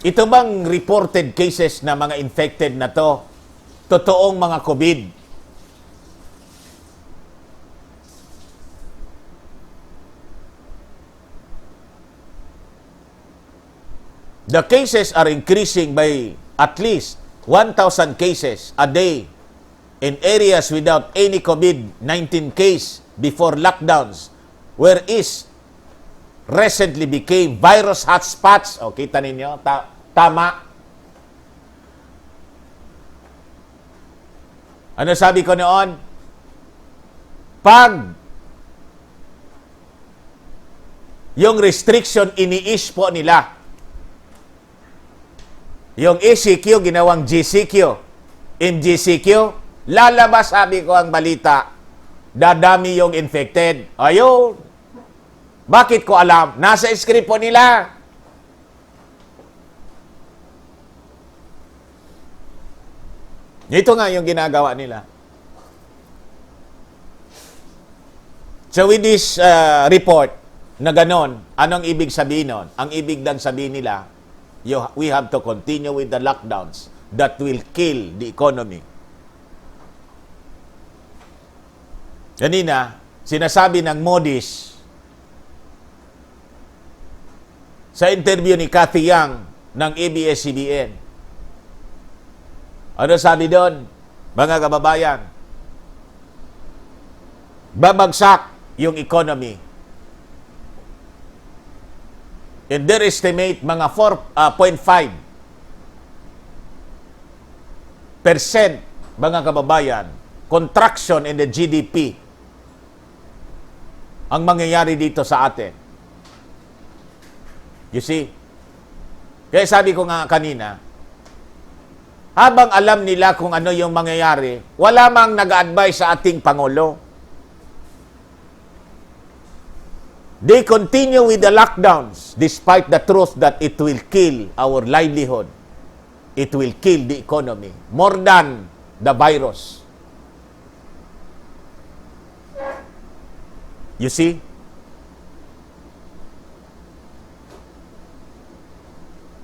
Ito bang reported cases na mga infected na to, totoong mga COVID? The cases are increasing by at least 1,000 cases a day in areas without any COVID-19 case before lockdowns, where East recently became virus hotspots. O, kita ninyo? Tama. Ano sabi ko noon? Pag yung restriction ini-ish po nila, yung ECQ ginawang GCQ, MGCQ, lalabas, sabi ko, ang balita, dadami yung infected. Ayun. Bakit ko alam? Nasa script po nila. Ito nga yung ginagawa nila. So with this report na ganon, anong ibig sabihin nun? Ang ibig lang sabihin nila, we have to continue with the lockdowns that will kill the economy. Kanina, sinasabi ng Moody's sa interview ni Cathy Yang ng ABS-CBN. Ano sabi doon, mga kababayan? Babagsak yung economy. And their estimate, mga 4.5% mga kababayan, contraction in the GDP ang mangyayari dito sa atin. You see? Kaya sabi ko nga kanina, habang alam nila kung ano yung mangyayari, wala mang nag-a-advise sa ating Pangulo. They continue with the lockdowns despite the truth that it will kill our livelihood. It will kill the economy more than the virus. You see?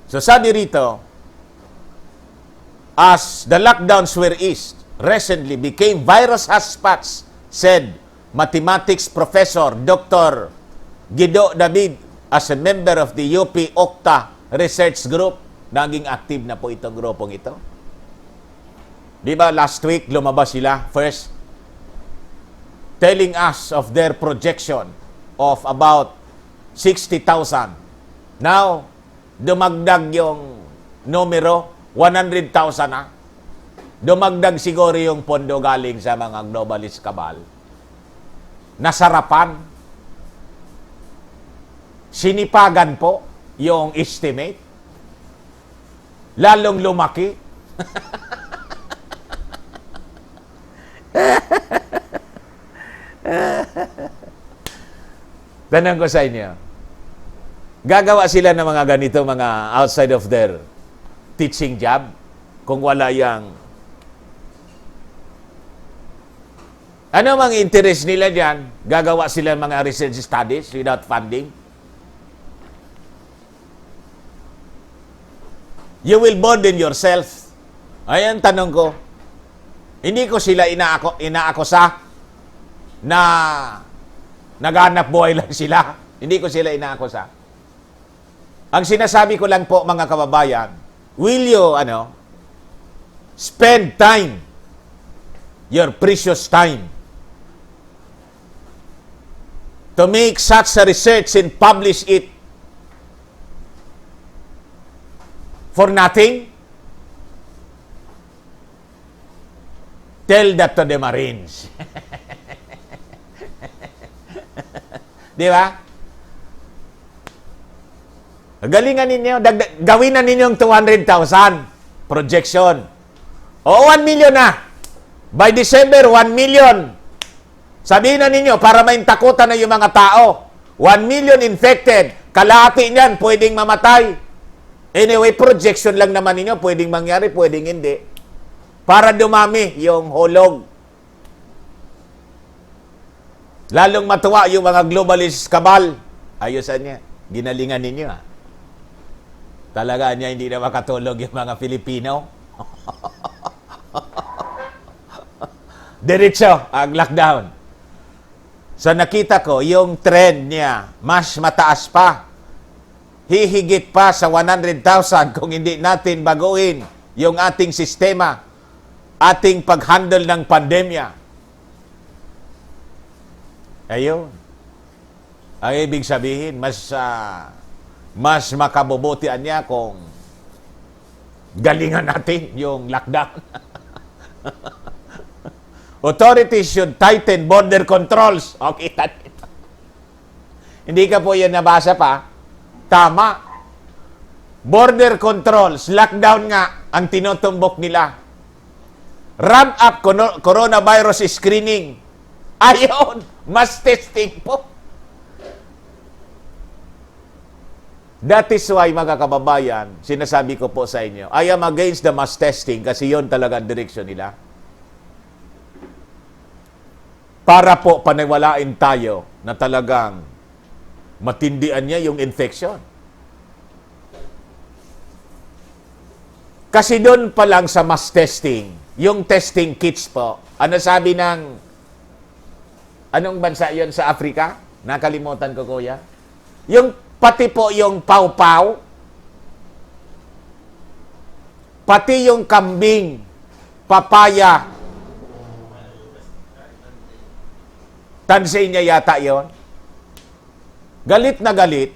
So sabi rito, as the lockdowns were eased, recently became virus hotspots, said mathematics professor Dr. Guido David as a member of the UP Octa Research Group. Naging active na po itong grupong ito. Di ba last week lumabas sila first telling us of their projection of about 60,000 Now, dumagdag yung numero, 100,000 na. Dumagdag siguro yung pondo galing sa mga globalist cabal. Nasarapan. Sinipagan po yung estimate. Lalong lumaki. Tanong ko sa inyo, gagawa sila ng mga ganito, mga outside of their teaching job, kung wala yang ano mang interest nila dyan, gagawa sila ng mga research studies without funding? You will burden yourself. Ayan, tanong ko. Hindi ko sila inaakusa na naghanap buhay lang sila. Hindi ko sila inaakusa. Ang sinasabi ko lang po, mga kababayan, will you, spend time, your precious time, to make such a research and publish it for nothing? Tell that to the Marines. Di ba? Galingan ninyo, gawin na ninyong 200,000 projection. O 1 million na. By December, 1 million. Sabihin na ninyo, para maintakutan na yung mga tao. 1 million infected. Kalahati niyan, pwedeng mamatay. Anyway, projection lang naman ninyo. Pwedeng mangyari, pwedeng hindi. Para dumami yung hulog. Lalong matuwa yung mga globalist cabal. Ayusan niya. Ginalingan ninyo. Talaga niya hindi na makatulog yung mga Filipino. Diretso ang lockdown. So nakita ko, yung trend niya, mas mataas pa. Hihigit pa sa 100,000 kung hindi natin baguhin yung ating sistema, ating pag-handle ng pandemya. Ayun. Ang ibig sabihin, mas makabubutian niya kung galingan natin yung lockdown. Authorities should tighten border controls. Okay, hindi ka po yan nabasa pa. Tama. Border controls, lockdown nga ang tinutumbok nila. Ramp up coronavirus screening. Ayun, mass testing po. That is why, mga kababayan, sinasabi ko po sa inyo, I am against the mass testing kasi yon talaga ang direksyon nila. Para po paniwalain tayo na talagang matindihan niya yung infection. Kasi doon pa lang sa mass testing, yung testing kits po, ano sabi ng, anong bansa yon sa Africa? Nakalimutan ko, kuya. Yung, pati po yung pawpaw, pati yung kambing, papaya, Tanzania yata yon. Galit na galit.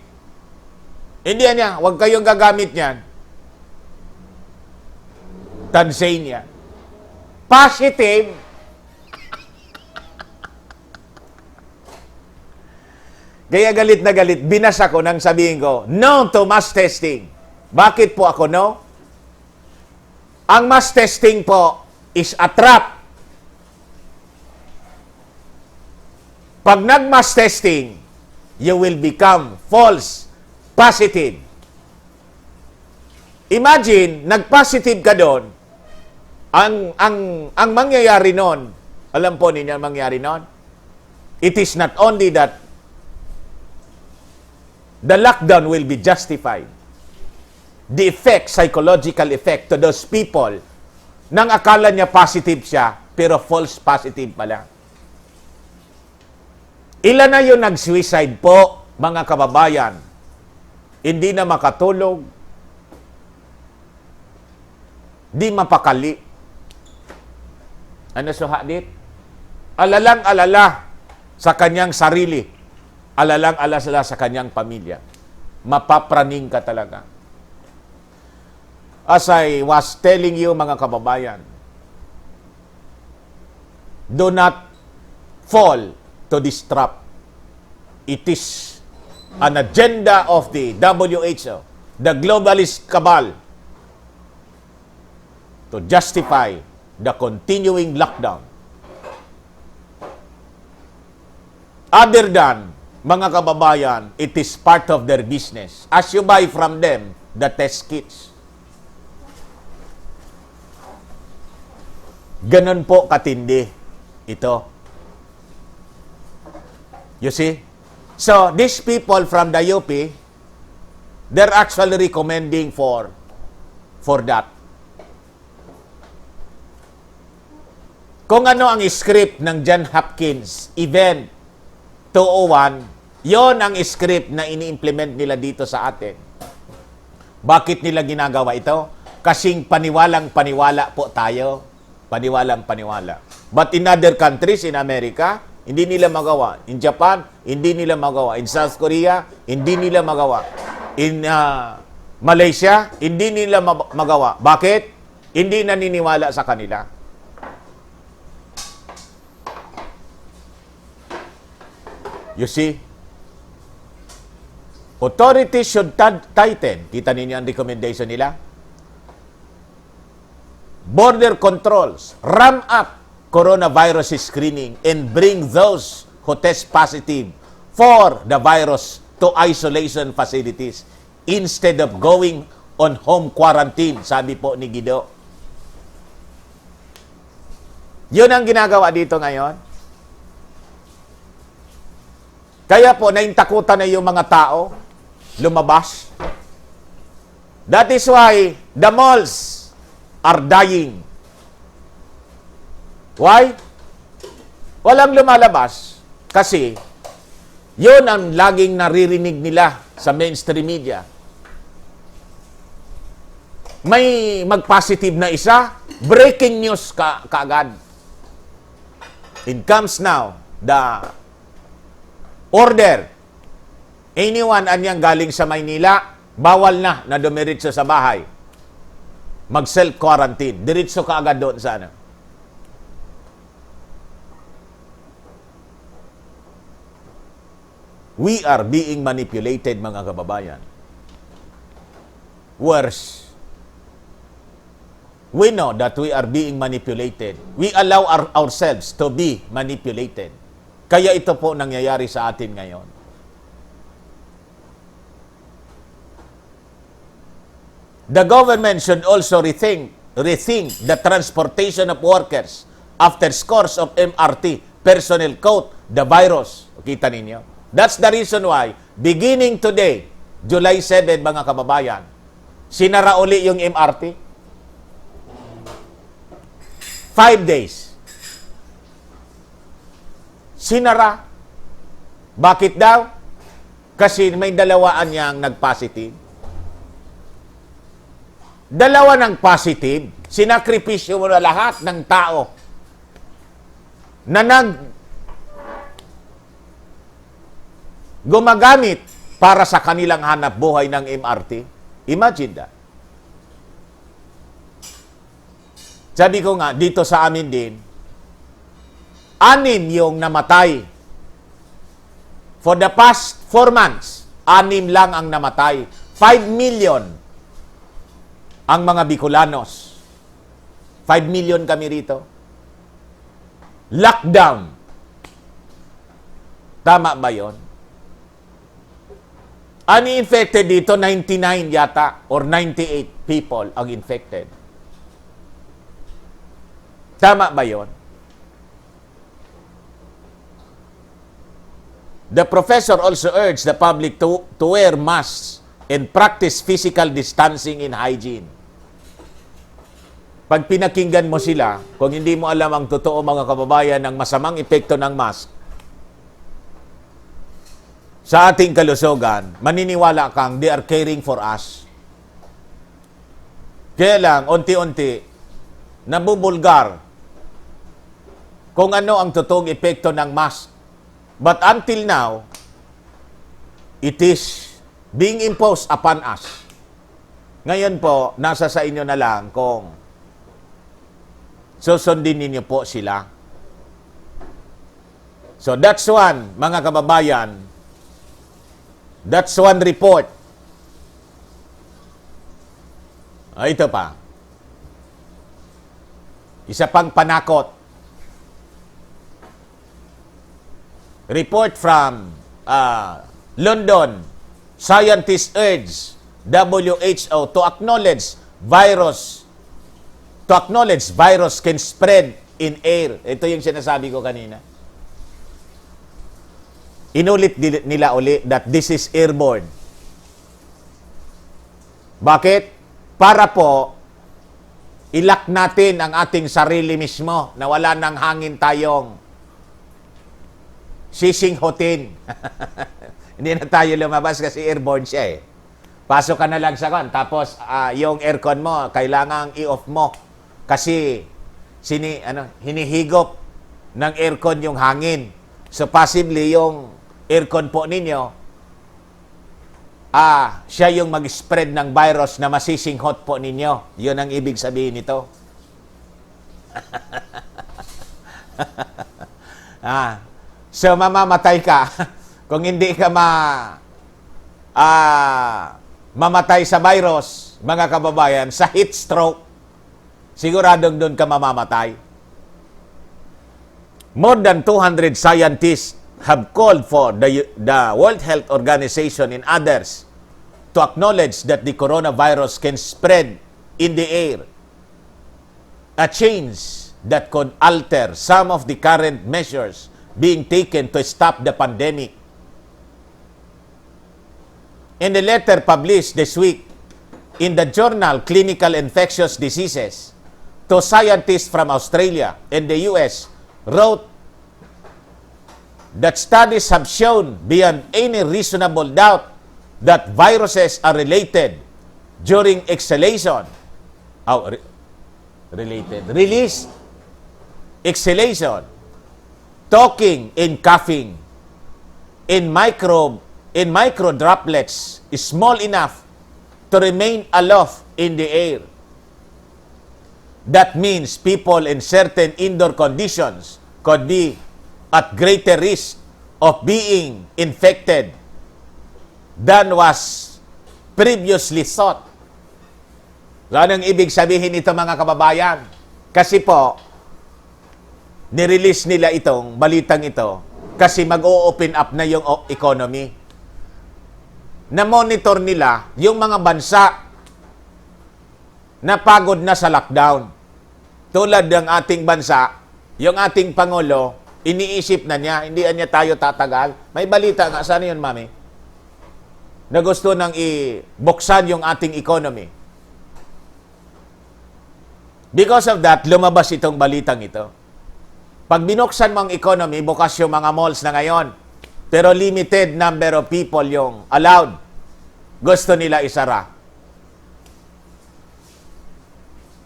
Hindi niya, huwag kayong gagamit niyan. Tanzania. Positive. Kaya galit na galit. Binasa ko nang sabihin ko, no to mass testing. Bakit po ako no? Ang mass testing po is a trap. Pag nag-mass testing, you will become false positive. Imagine, nag-positive ka doon, ang mangyayari noon, alam po ninyo ang mangyayari noon? It is not only that the lockdown will be justified. The effect, psychological effect to those people, nang akala niya positive siya, pero false positive pala. Ilan na yung nag-suicide po, mga kababayan? Hindi na makatulog, di mapakali. Ano so hadit? Alalang-alala sa kanyang sarili. Alalang-alala sa kanyang pamilya. mapapraning ka talaga. As I was telling you, mga kababayan, do not fall to this trap. It is an agenda of the WHO, the globalist cabal, to justify the continuing lockdown. Other than, mga kababayan, it is part of their business. As you buy from them the test kits. Ganon po katindi ito. You see? So, these people from the UP, they're actually recommending for that. Kung ano ang script ng John Hopkins Event 201, yon ang script na ini-implement nila dito sa atin. Bakit nila ginagawa ito? Kasing paniwalang-paniwala po tayo. Paniwalang-paniwala. But in other countries, in America, hindi nila magawa. In Japan, hindi nila magawa. In South Korea, hindi nila magawa. In Malaysia, hindi nila magawa. Bakit? Hindi naniniwala sa kanila. You see? Authorities should tighten. Kita ninyo ang recommendation nila? Border controls, ramp up coronavirus screening and bring those who test positive for the virus to isolation facilities instead of going on home quarantine, sabi po ni Guido. Yun ang ginagawa dito ngayon. Kaya po, naintakutan na yung mga tao lumabas. That is why the malls are dying. Why? Walang lumalabas. Kasi, yun ang laging naririnig nila sa mainstream media. May mag-positive na isa, breaking news kaagad. It comes now, the order. Anyone anyang galing sa Maynila, bawal na dumiretso sa bahay. Mag-self-quarantine. Diretso ka agad doon sa ano. We are being manipulated, mga kababayan. Worse. We know that we are being manipulated. We allow ourselves to be manipulated. Kaya ito po nangyayari sa atin ngayon. The government should also rethink the transportation of workers after scores of MRT personnel caught the virus. Kita ninyo? That's the reason why, beginning today, July 7, mga kababayan, sinara uli yung MRT. 5 days. Sinara. Bakit daw? Kasi may dalawaan niyang nag-positive. Dalawa ng positive, sinakripisyo mo na lahat ng tao na gumagamit para sa kanilang hanap buhay ng MRT. Imagine that. Sabi ko nga, dito sa amin din, 6 yung namatay. For the past 4 months, 6 lang ang namatay. 5 million ang mga Bicolanos. 5 million kami rito. Lockdown. Tama ba yun? Ang infected dito, 99 yata or 98 people ang infected. Tama ba yun? The professor also urged the public to wear masks and practice physical distancing and hygiene. Pag pinakinggan mo sila, kung hindi mo alam ang totoo, mga kababayan, ng masamang epekto ng mask sa ating kalusugan, maniniwala kang they are caring for us. Kaya lang, unti-unti, nabubulgar kung ano ang totoong epekto ng mask. But until now, it is being imposed upon us. Ngayon po, nasa sa inyo na lang kung susundin ninyo po sila. So that's one, mga kababayan, that's one report. Ito pa. Isa pang panakot. Report from London. Scientists urge WHO to acknowledge virus can spread in air. Ito yung sinasabi ko kanina. Inulit nila uli that this is airborne. Bakit? Para po ilak natin ang ating sarili mismo na wala ng hangin tayong sisinghotin. Hindi na tayo lumabas kasi airborne siya eh. Pasok ka na lang sa kon. Tapos yung aircon mo, kailangang i-off mo. Kasi hinihigop ng aircon yung hangin. So possibly yung aircon po ninyo, siya yung mag-spread ng virus na masisinghot po ninyo. Yun ang ibig sabihin nito. So mamamatay ka kung hindi ka mamatay sa virus, mga kababayan, sa heat stroke, siguradong doon ka mamamatay. More than 200 scientists have called for the World Health Organization and others to acknowledge that the coronavirus can spread in the air, a change that could alter some of the current measures being taken to stop the pandemic. In the letter published this week in the journal Clinical Infectious Diseases, two scientists from Australia and the US wrote that studies have shown beyond any reasonable doubt that viruses are related during exhalation. Release, exhalation, talking and coughing in micro droplets is small enough to remain aloft in the air. That means people in certain indoor conditions could be at greater risk of being infected than was previously thought. Anong ibig sabihin ito, mga kababayan? Kasi po, nirelease nila itong balitang ito kasi mag-o-open up na yung economy. Na-monitor nila yung mga bansa na pagod na sa lockdown. Tulad ng ating bansa, yung ating Pangulo, iniisip na niya, hindi niya tayo tatagal. May balita nga, sana yun, Mami? Na gusto nang ibuksan yung ating economy. Because of that, lumabas itong balitang ito. Pag binuksan mo ang economy, bukas yung mga malls na ngayon. Pero limited number of people yung allowed. Gusto nila isara.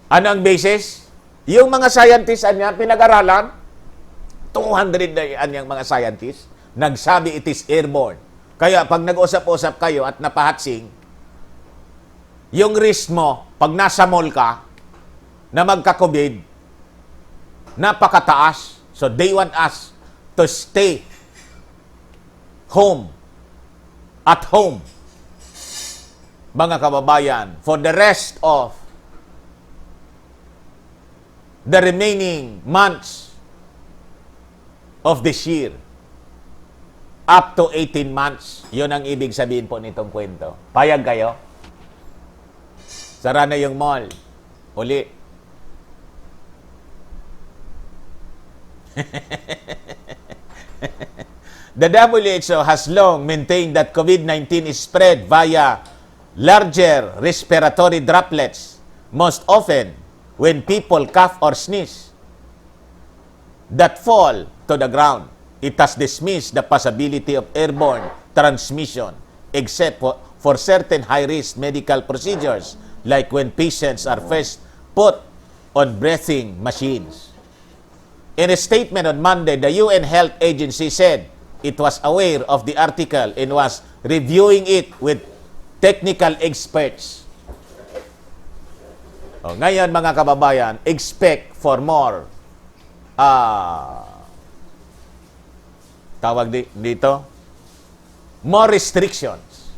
Ano ang basis? Yung mga scientists niya, pinag-aralan, 200 na yan yung mga scientists, nagsabi it is airborne. Kaya pag nag-usap-usap kayo at napahatsing, yung risk mo, pag nasa mall ka, na magka-COVID, napakataas. So they want us to stay home, at home, mga kababayan, for the rest of the remaining months of this year. Up to 18 months. Yun ang ibig sabihin po nitong kwento. Payag kayo? Sara na yung mall. Uli. The WHO has long maintained that COVID-19 is spread via larger respiratory droplets, most often when people cough or sneeze, that fall to the ground. It has dismissed the possibility of airborne transmission, except for certain high-risk medical procedures, like when patients are first put on breathing machines. In a statement on Monday, the UN Health Agency said it was aware of the article and was reviewing it with technical experts. Ngayon, mga kababayan, expect for more dito, more restrictions.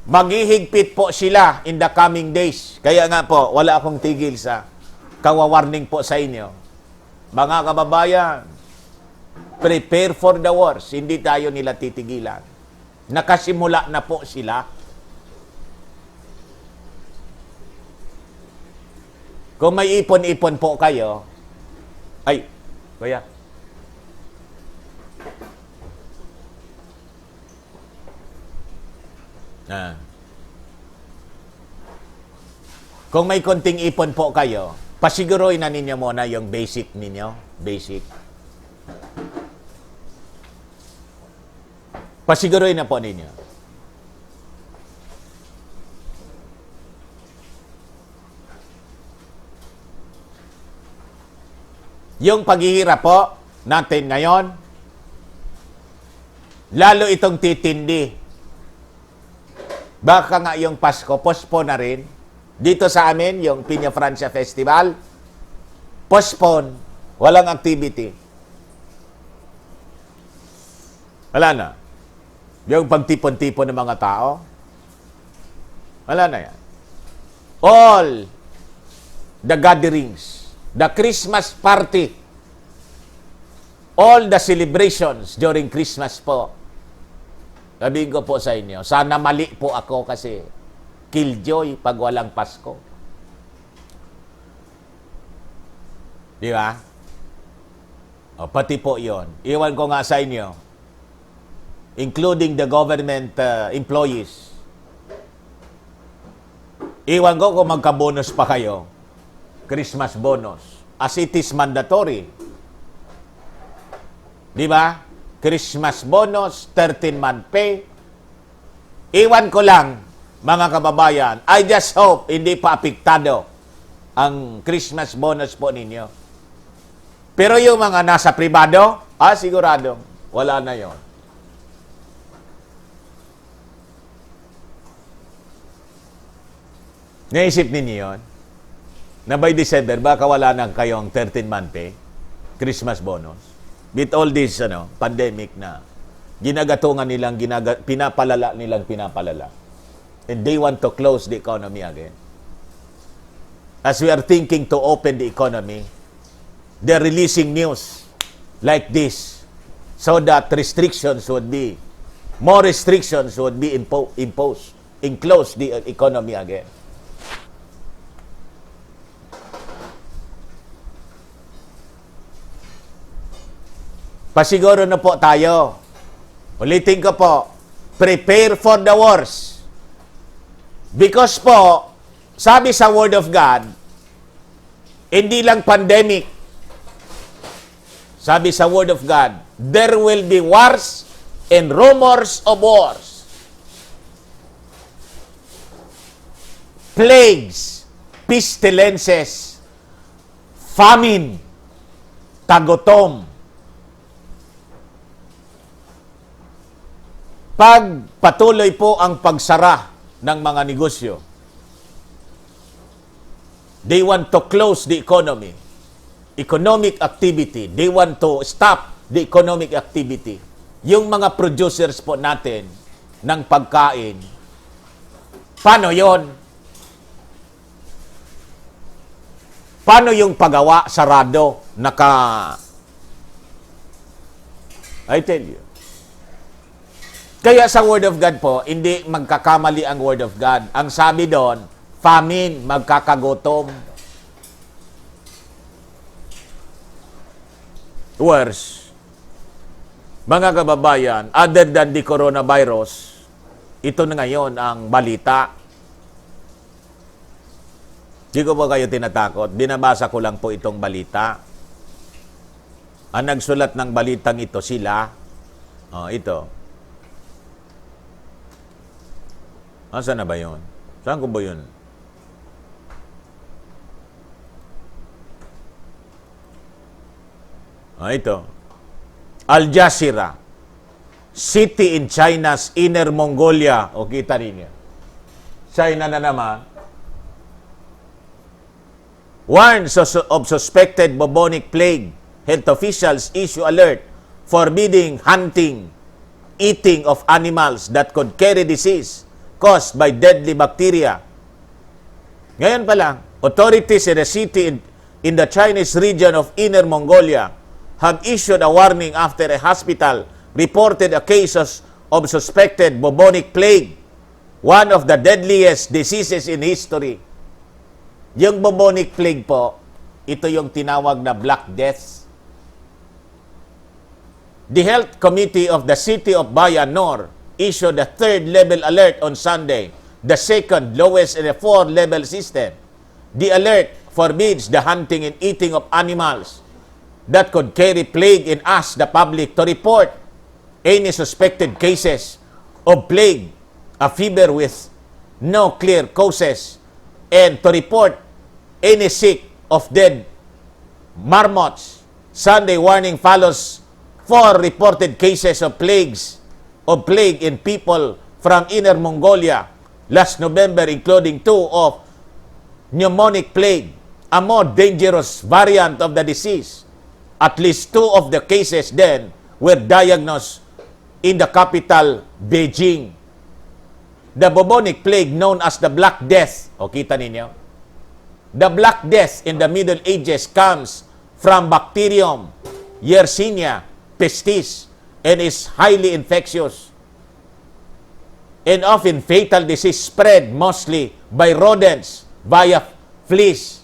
Maghihigpit po sila in the coming days. Kaya nga po, wala akong tigil sa kawawarning po sa inyo. Mga kababayan, prepare for the wars. Hindi tayo nila titigilan. Nakasimula na po sila. Kung may ipon-ipon po kayo, ay, kuya. Kung may konting ipon po kayo, pasiguruhin na ninyo muna yung basic ninyo. Basic. Pasiguruhin na po ninyo. Yung paghihirap po natin ngayon, lalo itong titindi. Baka nga yung Pasko, postpone na rin. Dito sa amin, yung Piña Francia Festival, postpone, walang activity. Wala na. Yung pagtipon-tipon ng mga tao, wala na yan. All the gatherings, the Christmas party, all the celebrations during Christmas po, sabihin ko po sa inyo, sana mali po ako kasi killjoy pag walang Pasko. Di ba? O, pati po yon. Iwan ko nga sa inyo, including the government employees. Iwan ko kung magka-bonus pa kayo. Christmas bonus. As it is mandatory. Di ba? Christmas bonus, 13-month pay. Iwan ko lang, mga kababayan, I just hope hindi pa apektado ang Christmas bonus po ninyo. Pero yung mga nasa pribado, sigurado, wala na yon. Naisip ninyo yun? Na by December, baka wala na kayong 13-month pay, Christmas bonus. With all this pandemic na ginagatungan nilang, pinapalala. And they want to close the economy again. As we are thinking to open the economy, they're releasing news like this so that more restrictions would be imposed and close the economy again. Pasiguro na po tayo. Ulitin ko po, prepare for the wars. Because po, sabi sa Word of God, hindi lang pandemic. Sabi sa Word of God, there will be wars and rumors of wars. Plagues, pestilences, famine, tagutom. Pag patuloy po ang pagsara ng mga negosyo, they want to close the economy, economic activity. They want to stop the economic activity. Yung mga producers po natin ng pagkain, paano yon? Paano yung paggawa, sarado, I tell you. Kaya sa Word of God po, hindi magkakamali ang Word of God. Ang sabi doon, famine, magkakagutom. Worse. Mga kababayan, other than the coronavirus, ito na ngayon ang balita. Di ko po kayo tinatakot. Binabasa ko lang po itong balita. Ang nagsulat ng balitang ito sila. Ito. Saan na ba yun? Saan ko ba yun? Ito. Al Jazeera. city in China's Inner Mongolia. O kita ninyo. China na naman. Warns of suspected bubonic plague. Health officials issue alert forbidding hunting, eating of animals that could carry disease caused by deadly bacteria. Ngayon pa lang, authorities in the city in the Chinese region of Inner Mongolia have issued a warning after a hospital reported a case of suspected bubonic plague, one of the deadliest diseases in history. Yung bubonic plague po, ito yung tinawag na Black Death. The Health Committee of the City of Bayan Nor issued a 3rd level alert on Sunday, the second lowest in a 4-level system. The alert forbids the hunting and eating of animals that could carry plague and asked the public to report any suspected cases of plague, a fever with no clear causes, and to report any sick of dead marmots. Sunday warning follows 4 reported cases of plague in people from Inner Mongolia last November, including 2 of pneumonic plague, a more dangerous variant of the disease. At least 2 of the cases then were diagnosed in the capital, Beijing. The bubonic plague known as the Black Death, o kita ninyo? The Black Death in the Middle Ages comes from bacterium Yersinia pestis and is highly infectious and often fatal disease spread mostly by rodents via fleas.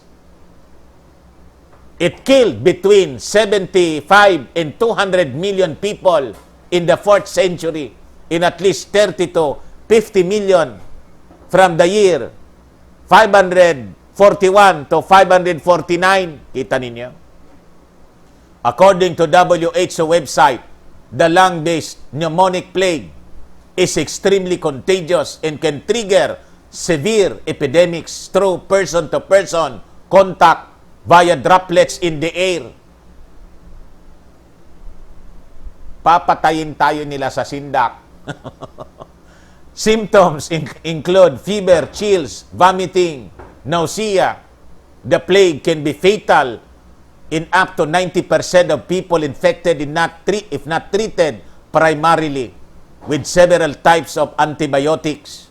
It killed between 75 and 200 million people in the 4th century in at least 30 to 50 million from the year 541 to 549. Kita ninyo? According to WHO website, the lung-based pneumonic plague is extremely contagious and can trigger severe epidemics through person-to-person contact via droplets in the air. Papatayin tayo nila sa sindak. Symptoms include fever, chills, vomiting, nausea. The plague can be fatal in up to 90% of people infected if not treated primarily with several types of antibiotics.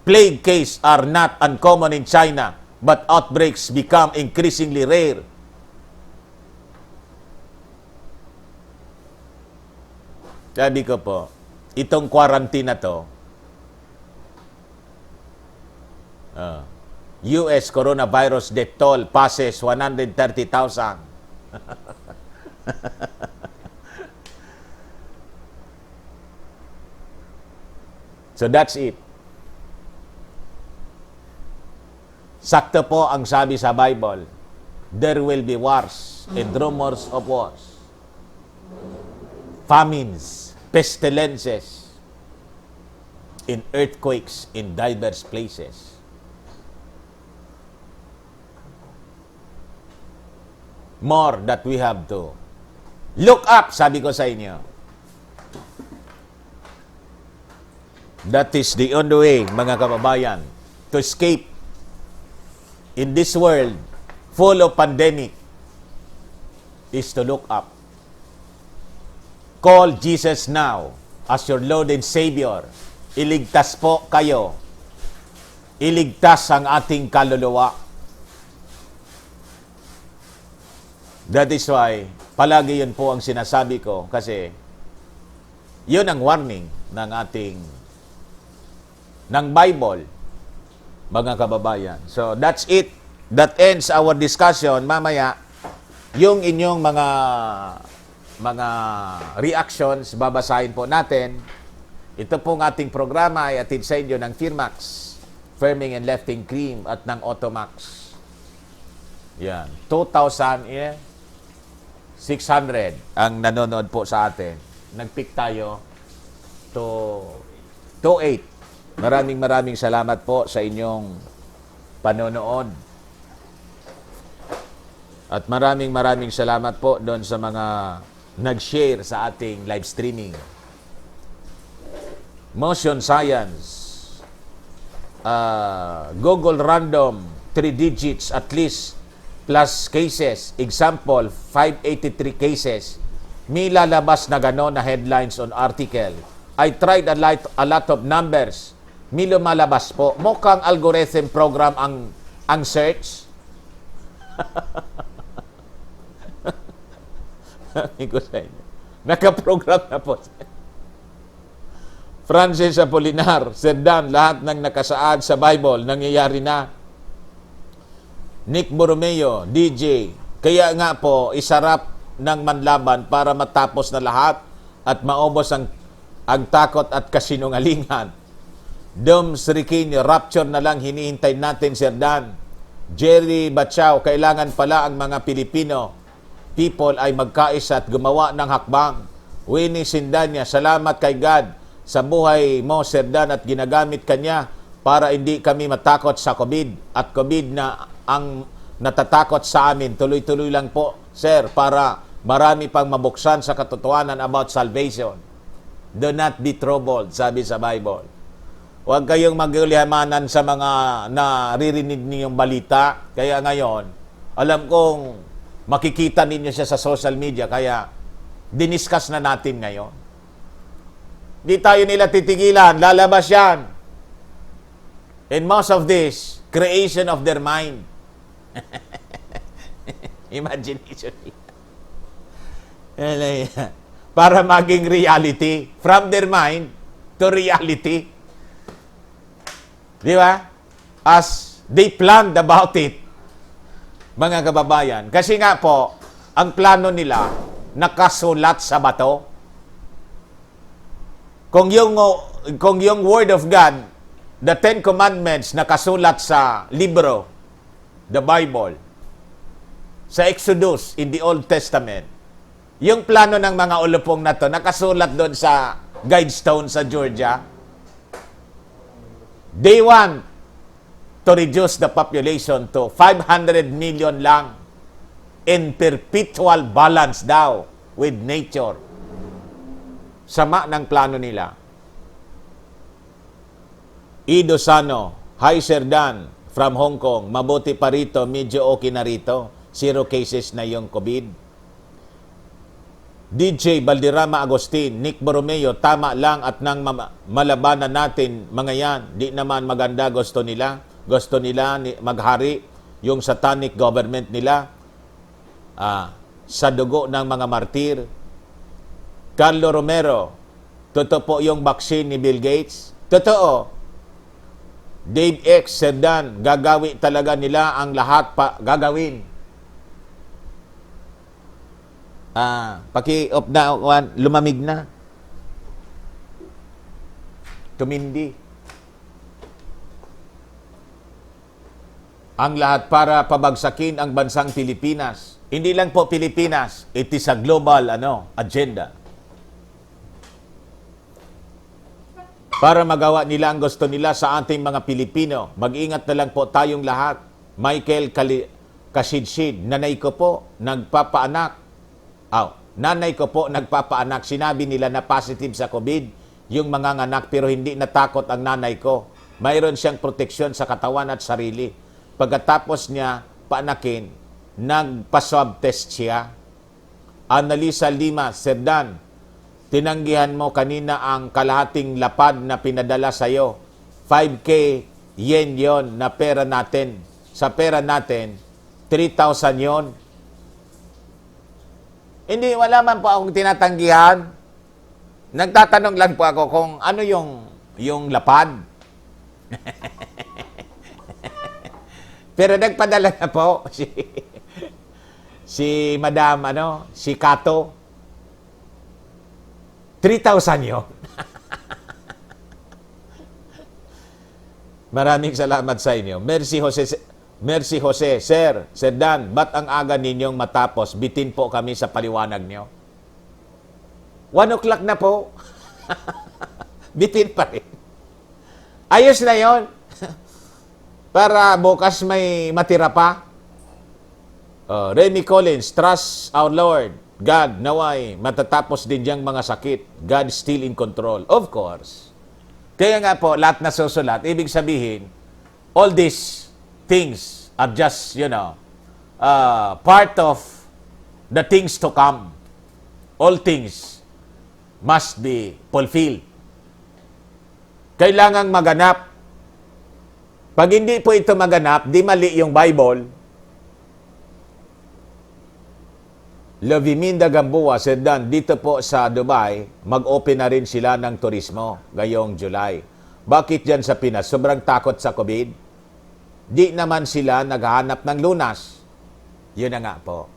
Plague cases are not uncommon in China, but outbreaks become increasingly rare. Sabi ko po, itong quarantine na to, US coronavirus death toll passes 130,000. So that's it. Sakto po ang sabi sa Bible, there will be wars and rumors of wars, famines, pestilences, and earthquakes in diverse places. More that we have to look up, sabi ko sa inyo. That is the only way, mga kababayan, to escape in this world full of pandemic is to look up. Call Jesus now as your Lord and Savior. Iligtas po kayo. Iligtas ang ating kaluluwa. That is why, palagi yun po ang sinasabi ko kasi yun ang warning ng Bible, mga kababayan. So, that's it. That ends our discussion. Mamaya, yung inyong mga reactions, babasahin po natin. Ito pong ating programa ay atid sa inyo ng Firmax, Firming and Lifting Cream at ng Automax. Yan. 2,600 ang nanonood po sa atin. Nag-pick tayo to 28. Maraming salamat po sa inyong panonood. At maraming salamat po doon sa mga nag-share sa ating live streaming. motion science, Google random, 3 digits at least, plus cases, example, 583 cases, may lalabas na gano'n na headlines on article. I tried a lot of numbers, may lumalabas po. Mukhang algorithm program ang search. Iko sa inyo. Nakaprogram na po. Francis Apolinar, Serdan, lahat ng nakasaad sa Bible, nangyayari na. Nick Borromeo, DJ, kaya nga po, isarap ng manlaban para matapos na lahat at maubos ang takot at kasinungalingan. Dom Sriquinho, rapture na lang hinihintay natin, Serdan. Jerry Bachao, kailangan pala ang mga Pilipino people ay magkaisa at gumawa ng hakbang. Winnie Sindanya, salamat kay God sa buhay mo, Serdan, at ginagamit kanya para hindi kami matakot sa COVID at COVID na ang natatakot sa amin. Tuloy-tuloy lang po, sir, para marami pang mabuksan sa katotohanan about salvation. Do not be troubled, sabi sa Bible. Huwag kayong magulihamanan sa mga naririnig niyong balita. Kaya ngayon, alam kong makikita ninyo siya sa social media, kaya diniscuss na natin ngayon. Di tayo nila titigilan, lalabas yan. And most of this, creation of their mind. Imagination. Para maging reality. From their mind to reality. Di ba? As they planned about it, mga kababayan. Kasi nga po, ang plano nila, nakasulat sa bato. Kung yung Word of God, the Ten Commandments, nakasulat sa libro, the Bible, sa Exodus, in the Old Testament, yung plano ng mga ulupong na to, nakasulat doon sa Guidestone sa Georgia. They want to reduce the population to 500 million lang in perpetual balance daw with nature. Sama ng plano nila. Ido Sano, hi Serdan, from Hong Kong, mabuti pa rito, medyo okay na rito. 0 cases na yung COVID. DJ Balderrama Agustin, Nick Borromeo, tama lang at nang malabanan natin mga yan. Di naman maganda gusto nila. Gusto nila maghari yung satanic government nila sa dugo ng mga martir. Carlo Romero, totoo po yung vaccine ni Bill Gates? Totoo. Dave X, Serdan, gagawi talaga nila ang lahat gagawin. Paki-off na, lumamig na. Tumindi. Ang lahat para pabagsakin ang bansang Pilipinas. Hindi lang po Pilipinas, it is a global agenda. Para magawa nila ang gusto nila sa ating mga Pilipino. Mag-ingat na lang po tayong lahat. Michael Kasidsid, nanay ko po, nagpapaanak. Nanay ko po, nagpapaanak. Sinabi nila na positive sa COVID yung mga anak, pero hindi natakot ang nanay ko. Mayroon siyang proteksyon sa katawan at sarili. Pagkatapos niya paanakin, nagpa-swab test siya. Annalisa Lima, Serdan, tinanggihan mo kanina ang kalahating lapad na pinadala sa'yo. 5K yen yon na pera natin. Sa pera natin, 3,000 yon. Hindi, wala man po akong tinatanggihan. Nagtatanong lang po ako kung ano yung lapad. Pero nagpadala na po si Madam, si Kato. 3,000 yun. Maraming salamat sa inyo. Mercy Jose, Sir, Serdan, ba't ang aga ninyong matapos? Bitin po kami sa paliwanag nyo. 1 o'clock na po. Bitin pa rin. Ayos na yon. Para bukas may matira pa. Remy Collins, trust our Lord. God, naway, matatapos din diyang mga sakit. God still in control. Of course. Kaya nga po, lahat na susulat, ibig sabihin, all these things are just, part of the things to come. All things must be fulfilled. Kailangang maganap. Pag hindi po ito maganap, di mali yung Bible. Loviminda Gamboa said Dan, dito po sa Dubai, mag-open na rin sila ng turismo ngayong July. Bakit dyan sa Pinas? Sobrang takot sa COVID? Di naman sila naghahanap ng lunas. Yun na nga po.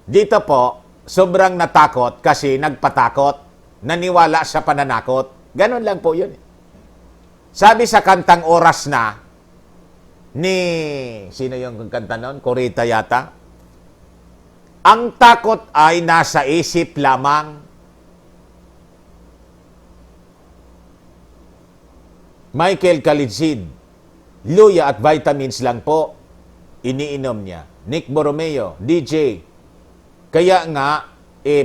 Dito po, sobrang natakot kasi nagpatakot. Naniwala sa pananakot. Ganon lang po yun. Sabi sa kantang Oras Na, ni, sino yung kanta nun? Corita yata. Ang takot ay nasa isip lamang. Michael Kalitsid, luya at vitamins lang po, iniinom niya. Nick Borromeo, DJ, kaya nga,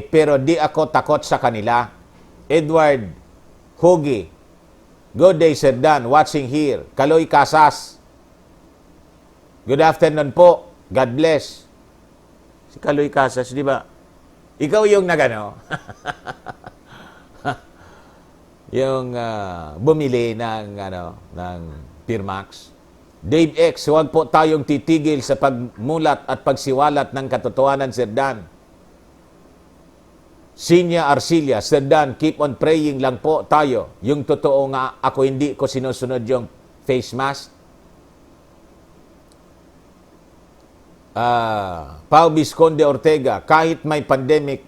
pero di ako takot sa kanila. Edward Hugi, good day Sir Dan, watching here. Kaloy Casas, good afternoon po, God bless. Si Kaloy Casas, di ba? Ikaw yung nagano. Yung bumili ng Pirmax. Dave X, huwag po tayong titigil sa pagmulat at pagsiwalat ng katotohanan, Sir Dan. Sinya Arcilia, Sir Dan, keep on praying lang po tayo. Yung totoo nga, ako hindi ko sinusunod yung face mask. Pau Visconde Ortega, kahit may pandemic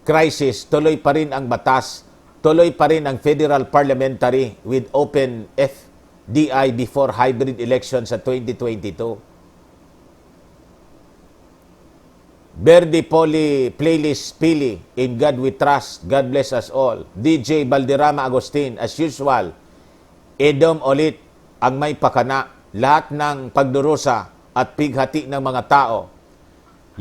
crisis, tuloy pa rin ang batas, tuloy pa rin ang federal parliamentary with open FDI before hybrid election sa 2022. Verdi Poli Playlist Pili, In God We Trust, God bless us all. DJ Balderrama Agustin, as usual, Edom ulit ang may pakana, lahat ng pagdurusa at pighati ng mga tao.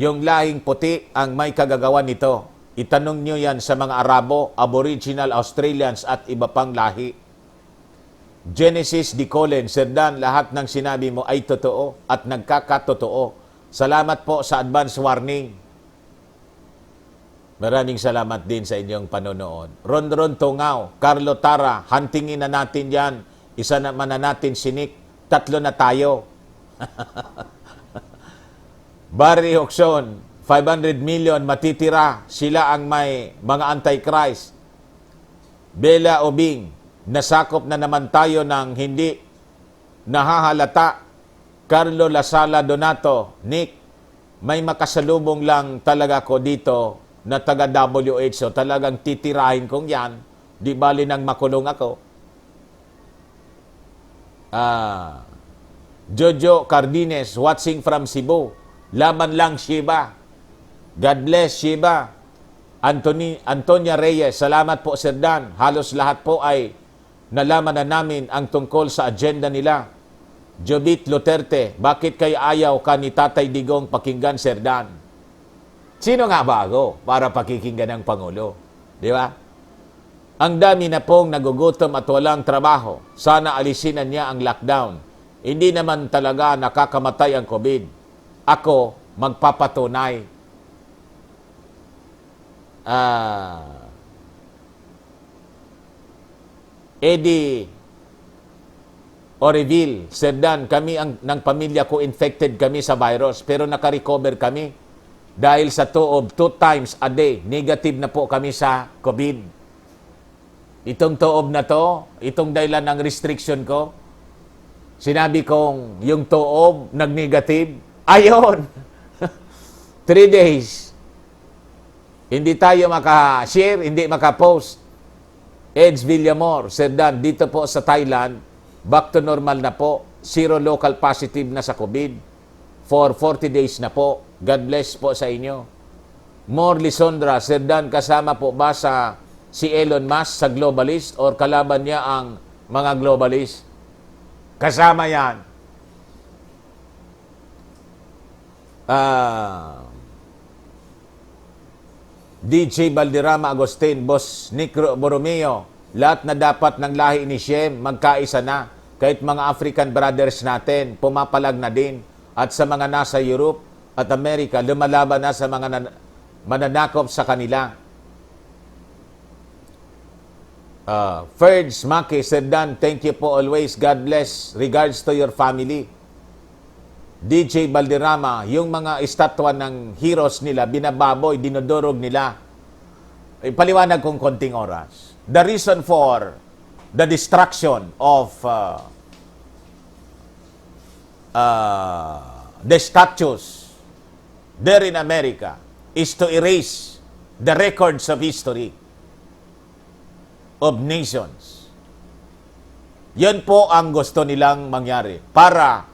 Yung lahing puti ang may kagagawan nito. Itanong nyo yan sa mga Arabo, Aboriginal Australians at iba pang lahi. Genesis D. Colin, Sir Dan, lahat ng sinabi mo ay totoo at nagkakatotoo. Salamat po sa advance warning. Maraming salamat din sa inyong panonood. Ron Tungaw, Carlo Tara, huntingin na natin yan. Isa naman na natin sinik. 3 na tayo. Barry Hoxon, 500 million matitira. Sila ang may mga antichrist. Bella Obing, nasakop na naman tayo ng hindi nahahalata. Carlo Lasala Donato, Nick, may makasalubong lang talaga ko dito na taga WHO. Talagang titirahin kong yan. Di bali nang makulong ako. Jojo Cardines, watching from Cebu. Laban lang, Shiba. God bless, Shiba. Antonia Reyes, salamat po, Sir Dan. Halos lahat po ay nalaman na namin ang tungkol sa agenda nila. Jobit Luterte, bakit kayo ayaw ka ni Tatay Digong pakinggan, Sir Dan? Sino nga bago para pakikinggan ng Pangulo? Di ba? Ang dami na pong nagugutom at walang trabaho. Sana alisin na niya ang lockdown. Hindi naman talaga nakakamatay ang COVID. Ako, magpapatunay. Eddie Oreville, Sir Dan, kami ng pamilya ko infected kami sa virus pero naka-recover kami dahil sa 2 times a day. Negative na po kami sa COVID. Itong toob na to, itong dahilan ng restriction ko, sinabi kong yung toob nag-negative. Ayon! 3 days. Hindi tayo maka-share, hindi maka-post. Eds Villamor, Sir Dan, dito po sa Thailand, back to normal na po. 0 local positive na sa COVID. For 40 days na po. God bless po sa inyo. More Lisondra, Sir Dan, kasama po ba si Elon Musk sa globalist or kalaban niya ang mga globalist? Kasama yan. DJ Balderrama Agustin, Boss Nick Borromeo, Lahat na dapat ng lahi ni Shem, magkaisa na. Kahit mga African brothers natin, pumapalag na din. At sa mga nasa Europe at Amerika, lumalaban na sa mga mananakop sa kanila. Ferds Maki, Sir Dan, thank you po always. God bless. Regards to your family. DJ Balderrama, yung mga estatwa ng heroes nila, binababoy, dinodorog nila. Paliwanag kong konting oras. The reason for the destruction of the statues there in America is to erase the records of history of nations. Yan po ang gusto nilang mangyari para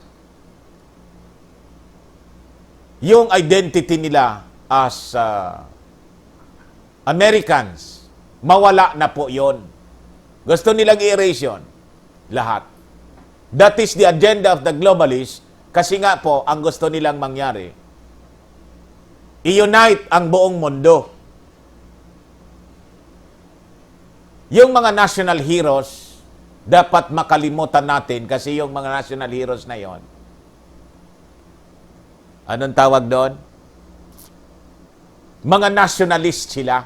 yung identity nila as Americans, mawala na po yon. Gusto nilang i-erase yun. Lahat. That is the agenda of the globalists kasi nga po, ang gusto nilang mangyari, i-unite ang buong mundo. Yung mga national heroes, dapat makalimutan natin kasi yung mga national heroes na yon, anong tawag doon? Mga nationalist sila.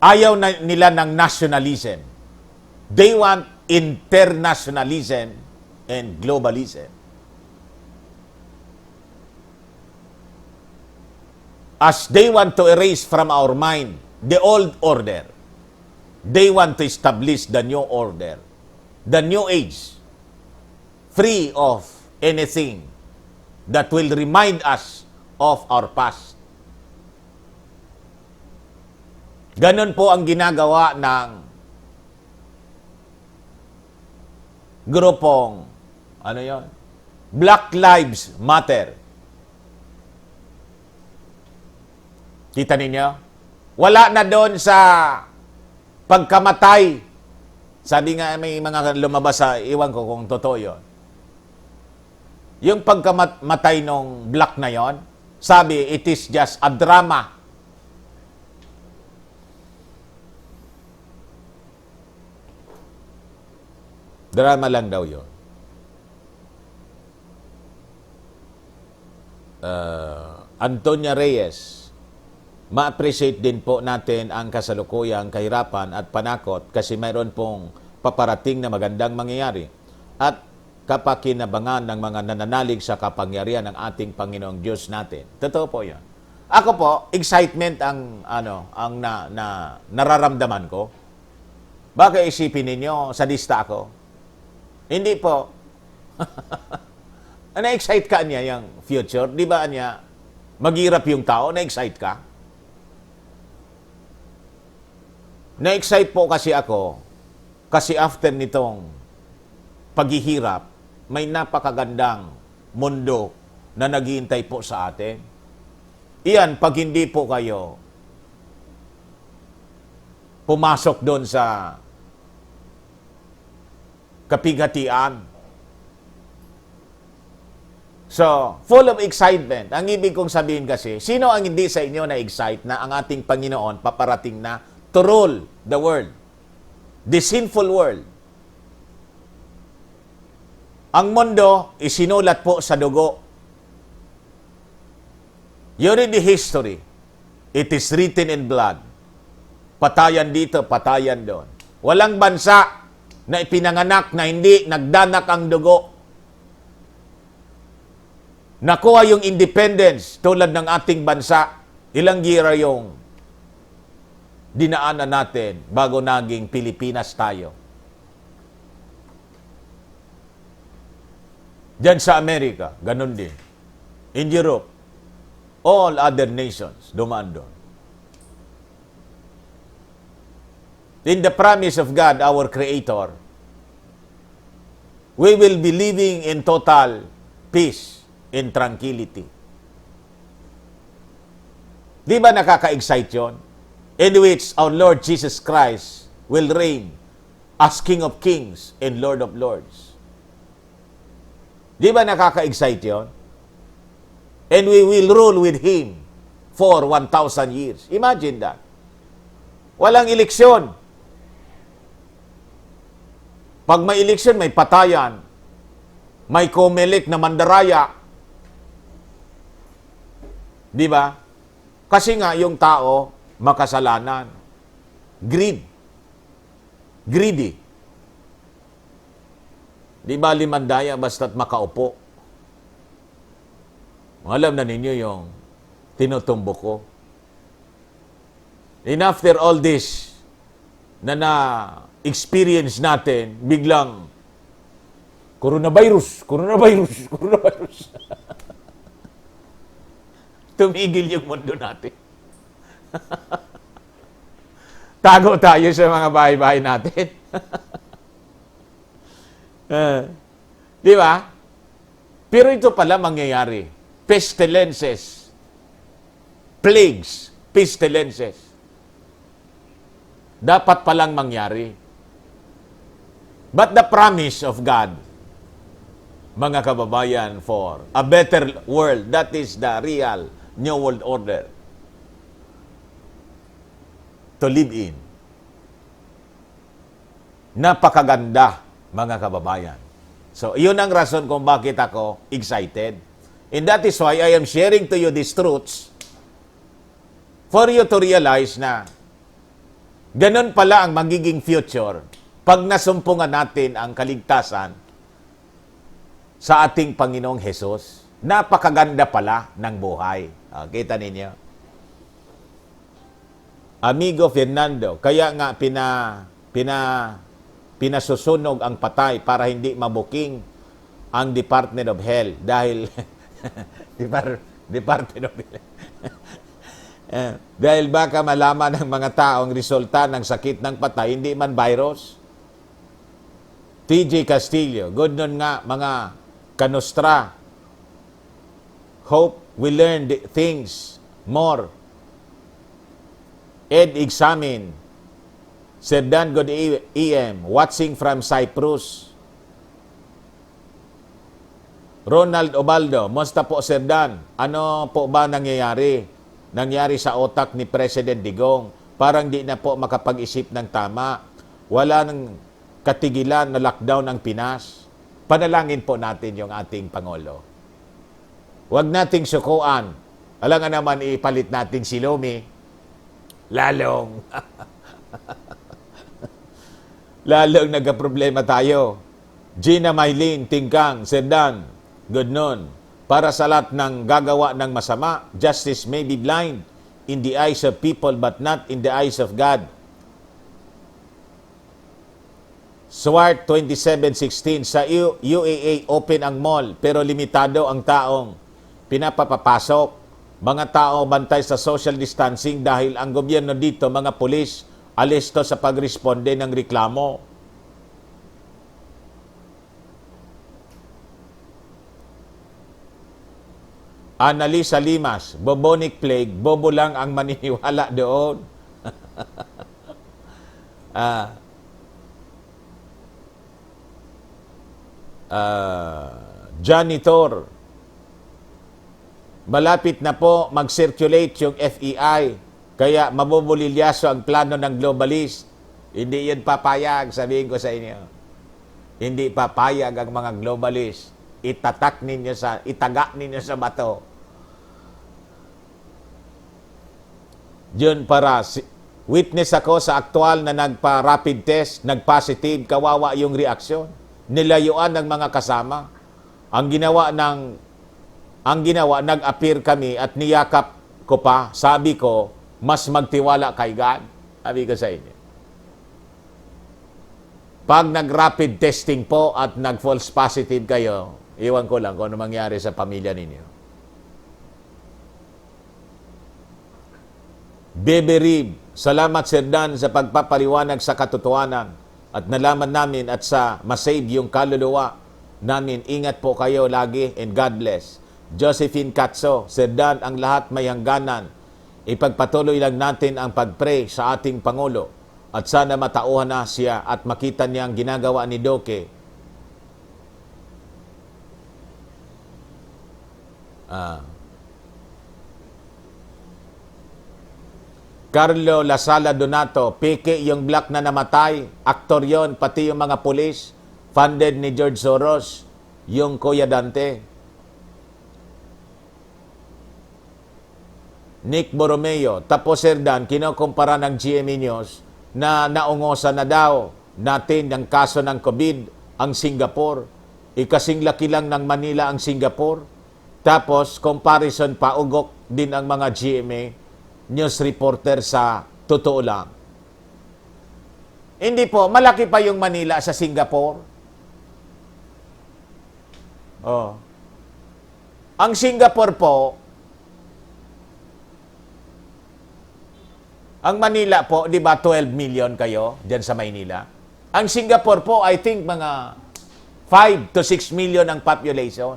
Ayaw nila ng nationalism. They want internationalism and globalism. As they want to erase from our mind the old order, they want to establish the new order, the new age, free of anything that will remind us of our past. Ganon po ang ginagawa ng grupong, ano yon? Black Lives Matter. Kita ninyo? Wala na doon sa pagkamatay. Sabi nga, may mga lumabas sa, iwan ko kung totoo yun. Yung pagkamatay nung black na yon, sabi, it is just a drama. Drama lang daw yun. Antonia Reyes, ma-appreciate din po natin ang kasalukuyang kahirapan at panakot kasi mayroon pong paparating na magandang mangyayari at kapakinabangan ng mga nananalig sa kapangyarihan ng ating Panginoong Diyos natin. Totoo po yan. Ako po, excitement ang nararamdaman ko. Baka isipin ninyo, sadista ako. Hindi po. Na-excite ka niya yung future? Di ba niya, maghirap yung tao? Na-excite ka? Na-excite po kasi ako, kasi after nitong paghihirap, may napakagandang mundo na naghihintay po sa atin. Iyan, pag hindi po kayo pumasok doon sa kapighatian. So, full of excitement. Ang ibig kong sabihin kasi, sino ang hindi sa inyo na-excite na ang ating Panginoon paparating na to rule the world, the sinful world? Ang mundo isinulat po sa dugo. You read the history. It is written in blood. Patayan dito, patayan doon. Walang bansa na ipinanganak na hindi nagdanak ang dugo. Nakuha yung independence tulad ng ating bansa. Ilang gira yung dinaanan natin bago naging Pilipinas tayo. Diyan sa Amerika, ganun din. In Europe, all other nations, dumaan doon. In the promise of God, our Creator, we will be living in total peace and tranquility. Di ba nakaka-excite yun? In which our Lord Jesus Christ will reign as King of Kings and Lord of Lords. Di ba nakaka-excite yun? And we will rule with Him for 1,000 years. Imagine that. Walang eleksyon. Pag may eleksyon, may patayan. May Comelec na mandaraya. Di ba? Kasi nga, yung tao, makasalanan. Greedy. Di ba limandaya basta't makaupo? Alam na ninyo yung tinutumbok ko. And after all this, na-experience natin, biglang, coronavirus. Tumigil yung mundo natin. Tago tayo sa mga bahay-bahay natin. Di ba? Pero ito pala mangyayari. Pestilences. Plagues. Pestilences. Dapat palang mangyari. But the promise of God, mga kababayan, for a better world, that is the real New World Order to live in. Napakaganda, mga kababayan. So, yun ang rason kung bakit ako excited. And that is why I am sharing to you these truths for you to realize na ganun pala ang magiging future pag nasumpungan natin ang kaligtasan sa ating Panginoong Hesus. Napakaganda pala ng buhay. Kita ninyo? Amigo Fernando, kaya nga pinasusunog ang patay para hindi mabuking ang Department of Health dahil Department of Health. Dahil baka malaman ng mga taong resulta ng sakit ng patay, hindi man virus. TJ Castillo, good nun nga mga kanustra. Hope we learn things more. Ed Examine. Sir Dan, good EM. Watching from Cyprus. Ronald Obaldo, musta po Sir Dan? Ano po ba nangyayari? Nangyari sa otak ni President Digong. Parang di na po makapag-isip ng tama. Wala nang katigilan na lockdown ang Pinas. Panalangin po natin yung ating Pangulo. Huwag nating sukuan. Alam nga naman, ipalit natin si Lumi. Lalong nagka-problema tayo. Gina Maylene, Tingkang, Serdan, good noon. Para sa lahat ng gagawa ng masama, justice may be blind in the eyes of people but not in the eyes of God. Swart 2716, sa UAA open ang mall pero limitado ang taong pinapapasok. Mga tao bantay sa social distancing dahil ang gobyerno dito, mga pulis, alisto sa pagresponde ng reklamo. Annalisa Limas, bubonic plague, bobo lang ang maniniwala doon. Janitor, malapit na po mag-circulate yung FEI, kaya mabubulilyaso ang plano ng globalist. Hindi yun papayag, sabihin ko sa inyo. Hindi papayag ang mga globalist. Itaga ninyo sa bato. Yun para, witness ako sa aktual na nagpa-rapid test, nag-positive, kawawa yung reaksyon. Nilayuan ng mga kasama. Ang ginawa, nag-appear kami at niyakap ko pa, sabi ko, mas magtiwala kay God. Sabi ko sa inyo. Pag nag-rapid testing po at nag-false positive kayo, iwan ko lang kung ano mangyari sa pamilya ninyo. Bebe Rib, salamat Sir Dan sa pagpapaliwanag sa katotohanan at nalaman namin at sa masave yung kaluluwa namin. Ingat po kayo lagi and God bless. Josephine Katso, Sir Dan, ang lahat may hangganan. Ipagpatuloy lang natin ang pag-pray sa ating Pangulo at sana matauhan na siya at makita niya ang ginagawa ni Doke. Carlo Lasala Donato, peke yung black na namatay, aktor yon, pati yung mga pulis, funded ni George Soros, yung Kuya Dante. Nick Borromeo, tapos Sir Dan, kinukumpara ng GMA News na naungosa na daw natin ang kaso ng COVID ang Singapore. Ikasing laki lang ng Manila ang Singapore. Tapos, comparison pa, ugok din ang mga GMA news reporter sa totoo lang. Hindi po, malaki pa yung Manila sa Singapore. Oh. Ang Singapore po, ang Manila po, di ba 12 million kayo dyan sa Maynila? Ang Singapore po, I think mga 5 to 6 million ang population.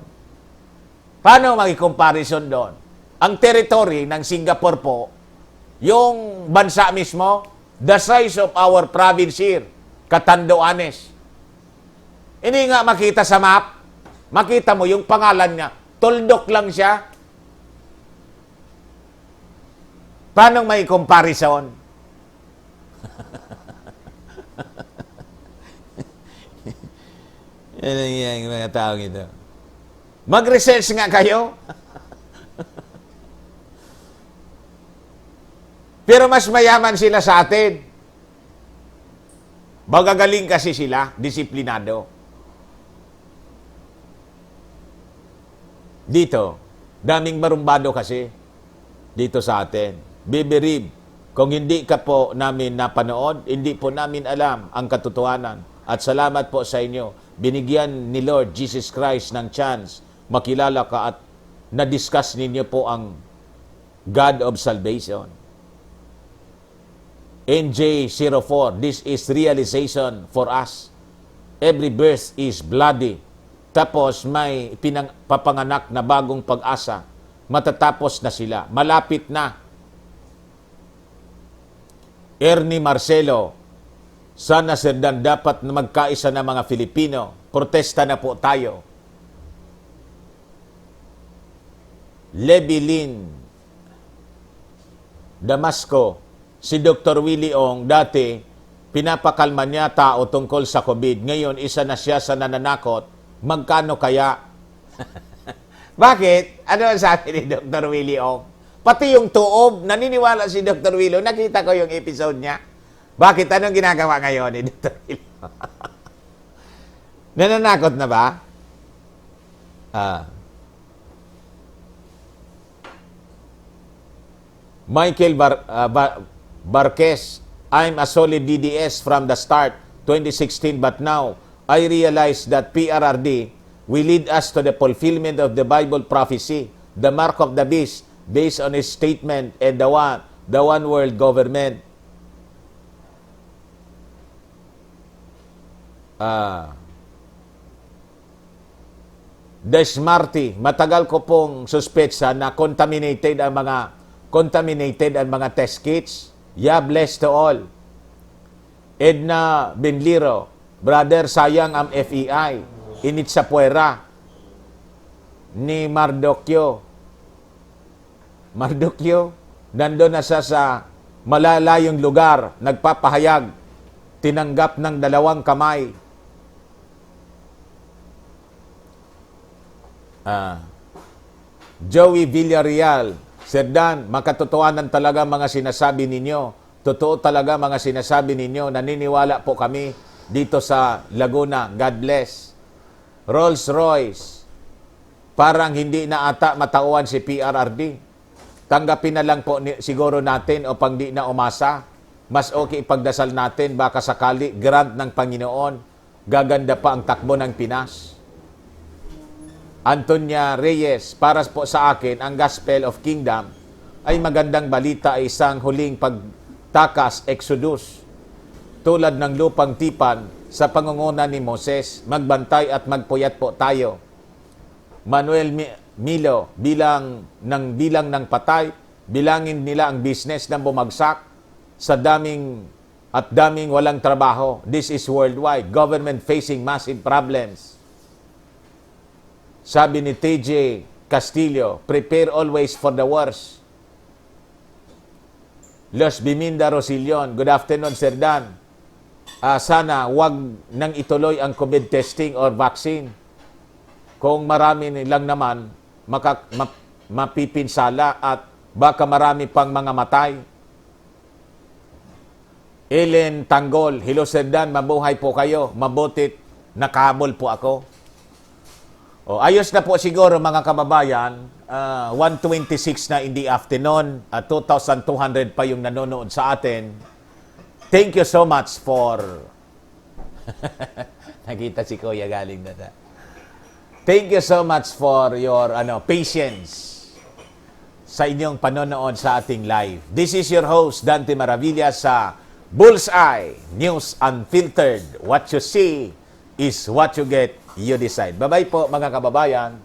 Paano maging-comparison doon? Ang territory ng Singapore po, yung bansa mismo, the size of our province here, Catanduanes. Hindi nga makita sa map. Makita mo yung pangalan niya. Tuldok lang siya. Paano may comparison? Yan ang mga taong ito. Mag-research nga kayo. Pero mas mayaman sila sa atin. Magagaling kasi sila, disiplinado. Dito, daming marumbado kasi dito sa atin. Bibirib, kung hindi ka po namin napanood, hindi po namin alam ang katotohanan. At salamat po sa inyo. Binigyan ni Lord Jesus Christ ng chance, makilala ka at na-discuss ninyo po ang God of Salvation. NJ04, this is realization for us. Every birth is bloody. Tapos may papanganak na bagong pag-asa. Matatapos na sila. Malapit na. Ernie Marcelo, sana Sir Dan, dapat na magkaisa ng mga Filipino. Protesta na po tayo. Lebilin Damasco, si Dr. Willie Ong, dati, pinapakalma niya tao tungkol sa COVID. Ngayon, isa na siya sa nananakot. Magkano kaya? Bakit? Ano ang sabi ni Dr. Willie Ong? Pati yung tuob, naniniwala si Dr. Willie Ong. Nakita ko yung episode niya. Bakit? Anong ginagawa ngayon ni Dr. Willie Ong? Nananakot na ba? Michael Barquez, I'm a solid DDS from the start, 2016, but now I realize that PRRD will lead us to the fulfillment of the Bible prophecy, the mark of the beast, based on his statement, and the one world government. Des Marti, matagal ko pong suspetsa na contaminated ang mga test kits. Yeah, bless to all. Edna Benliro, brother, sayang ang FEI. Init sa puwera ni Mardukyo, nandun na sa malalayong lugar, nagpapahayag, tinanggap ng 2 kamay. Joey Villarreal, Sir Dan, makatotohanan talaga mga sinasabi ninyo. Totoo talaga mga sinasabi ninyo. Naniniwala po kami dito sa Laguna. God bless. Rolls Royce, parang hindi na ata matauhan si PRRD. Tanggapin na lang po siguro natin o pang di na umasa. Mas okay ipagdasal natin, baka sakali grant ng Panginoon, gaganda pa ang takbo ng Pinas. Antonia Reyes, para po sa akin, ang Gospel of Kingdom ay magandang balita, ay isang huling pagtakas, Exodus. Tulad ng lupang tipan sa pangunguna ni Moses, magbantay at magpuyat po tayo. Manuel Milo, bilang ng patay, bilangin nila ang business na bumagsak sa daming walang trabaho. This is worldwide. Government facing massive problems. Sabi ni TJ Castillo, prepare always for the worst. Los Biminda Rosilion. Good afternoon, Sir Dan. Sana wag nang ituloy ang COVID testing or vaccine. Kung marami lang naman, mapipinsala at baka marami pang mga matay. Ellen Tanggol, hello Sir Dan, mabuhay po kayo. Mabutit, nakahabol po ako. Ayos na po siguro mga kababayan, 1:26 na in the afternoon, 2,200 pa yung nanonood sa atin. Thank you so much for... Nakita si Kuya galing na. Thank you so much for your patience sa inyong panonood sa ating live. This is your host, Dante Maravilla sa Bullseye News Unfiltered. What you see is what you get. You decide. Bye-bye po mga kababayan.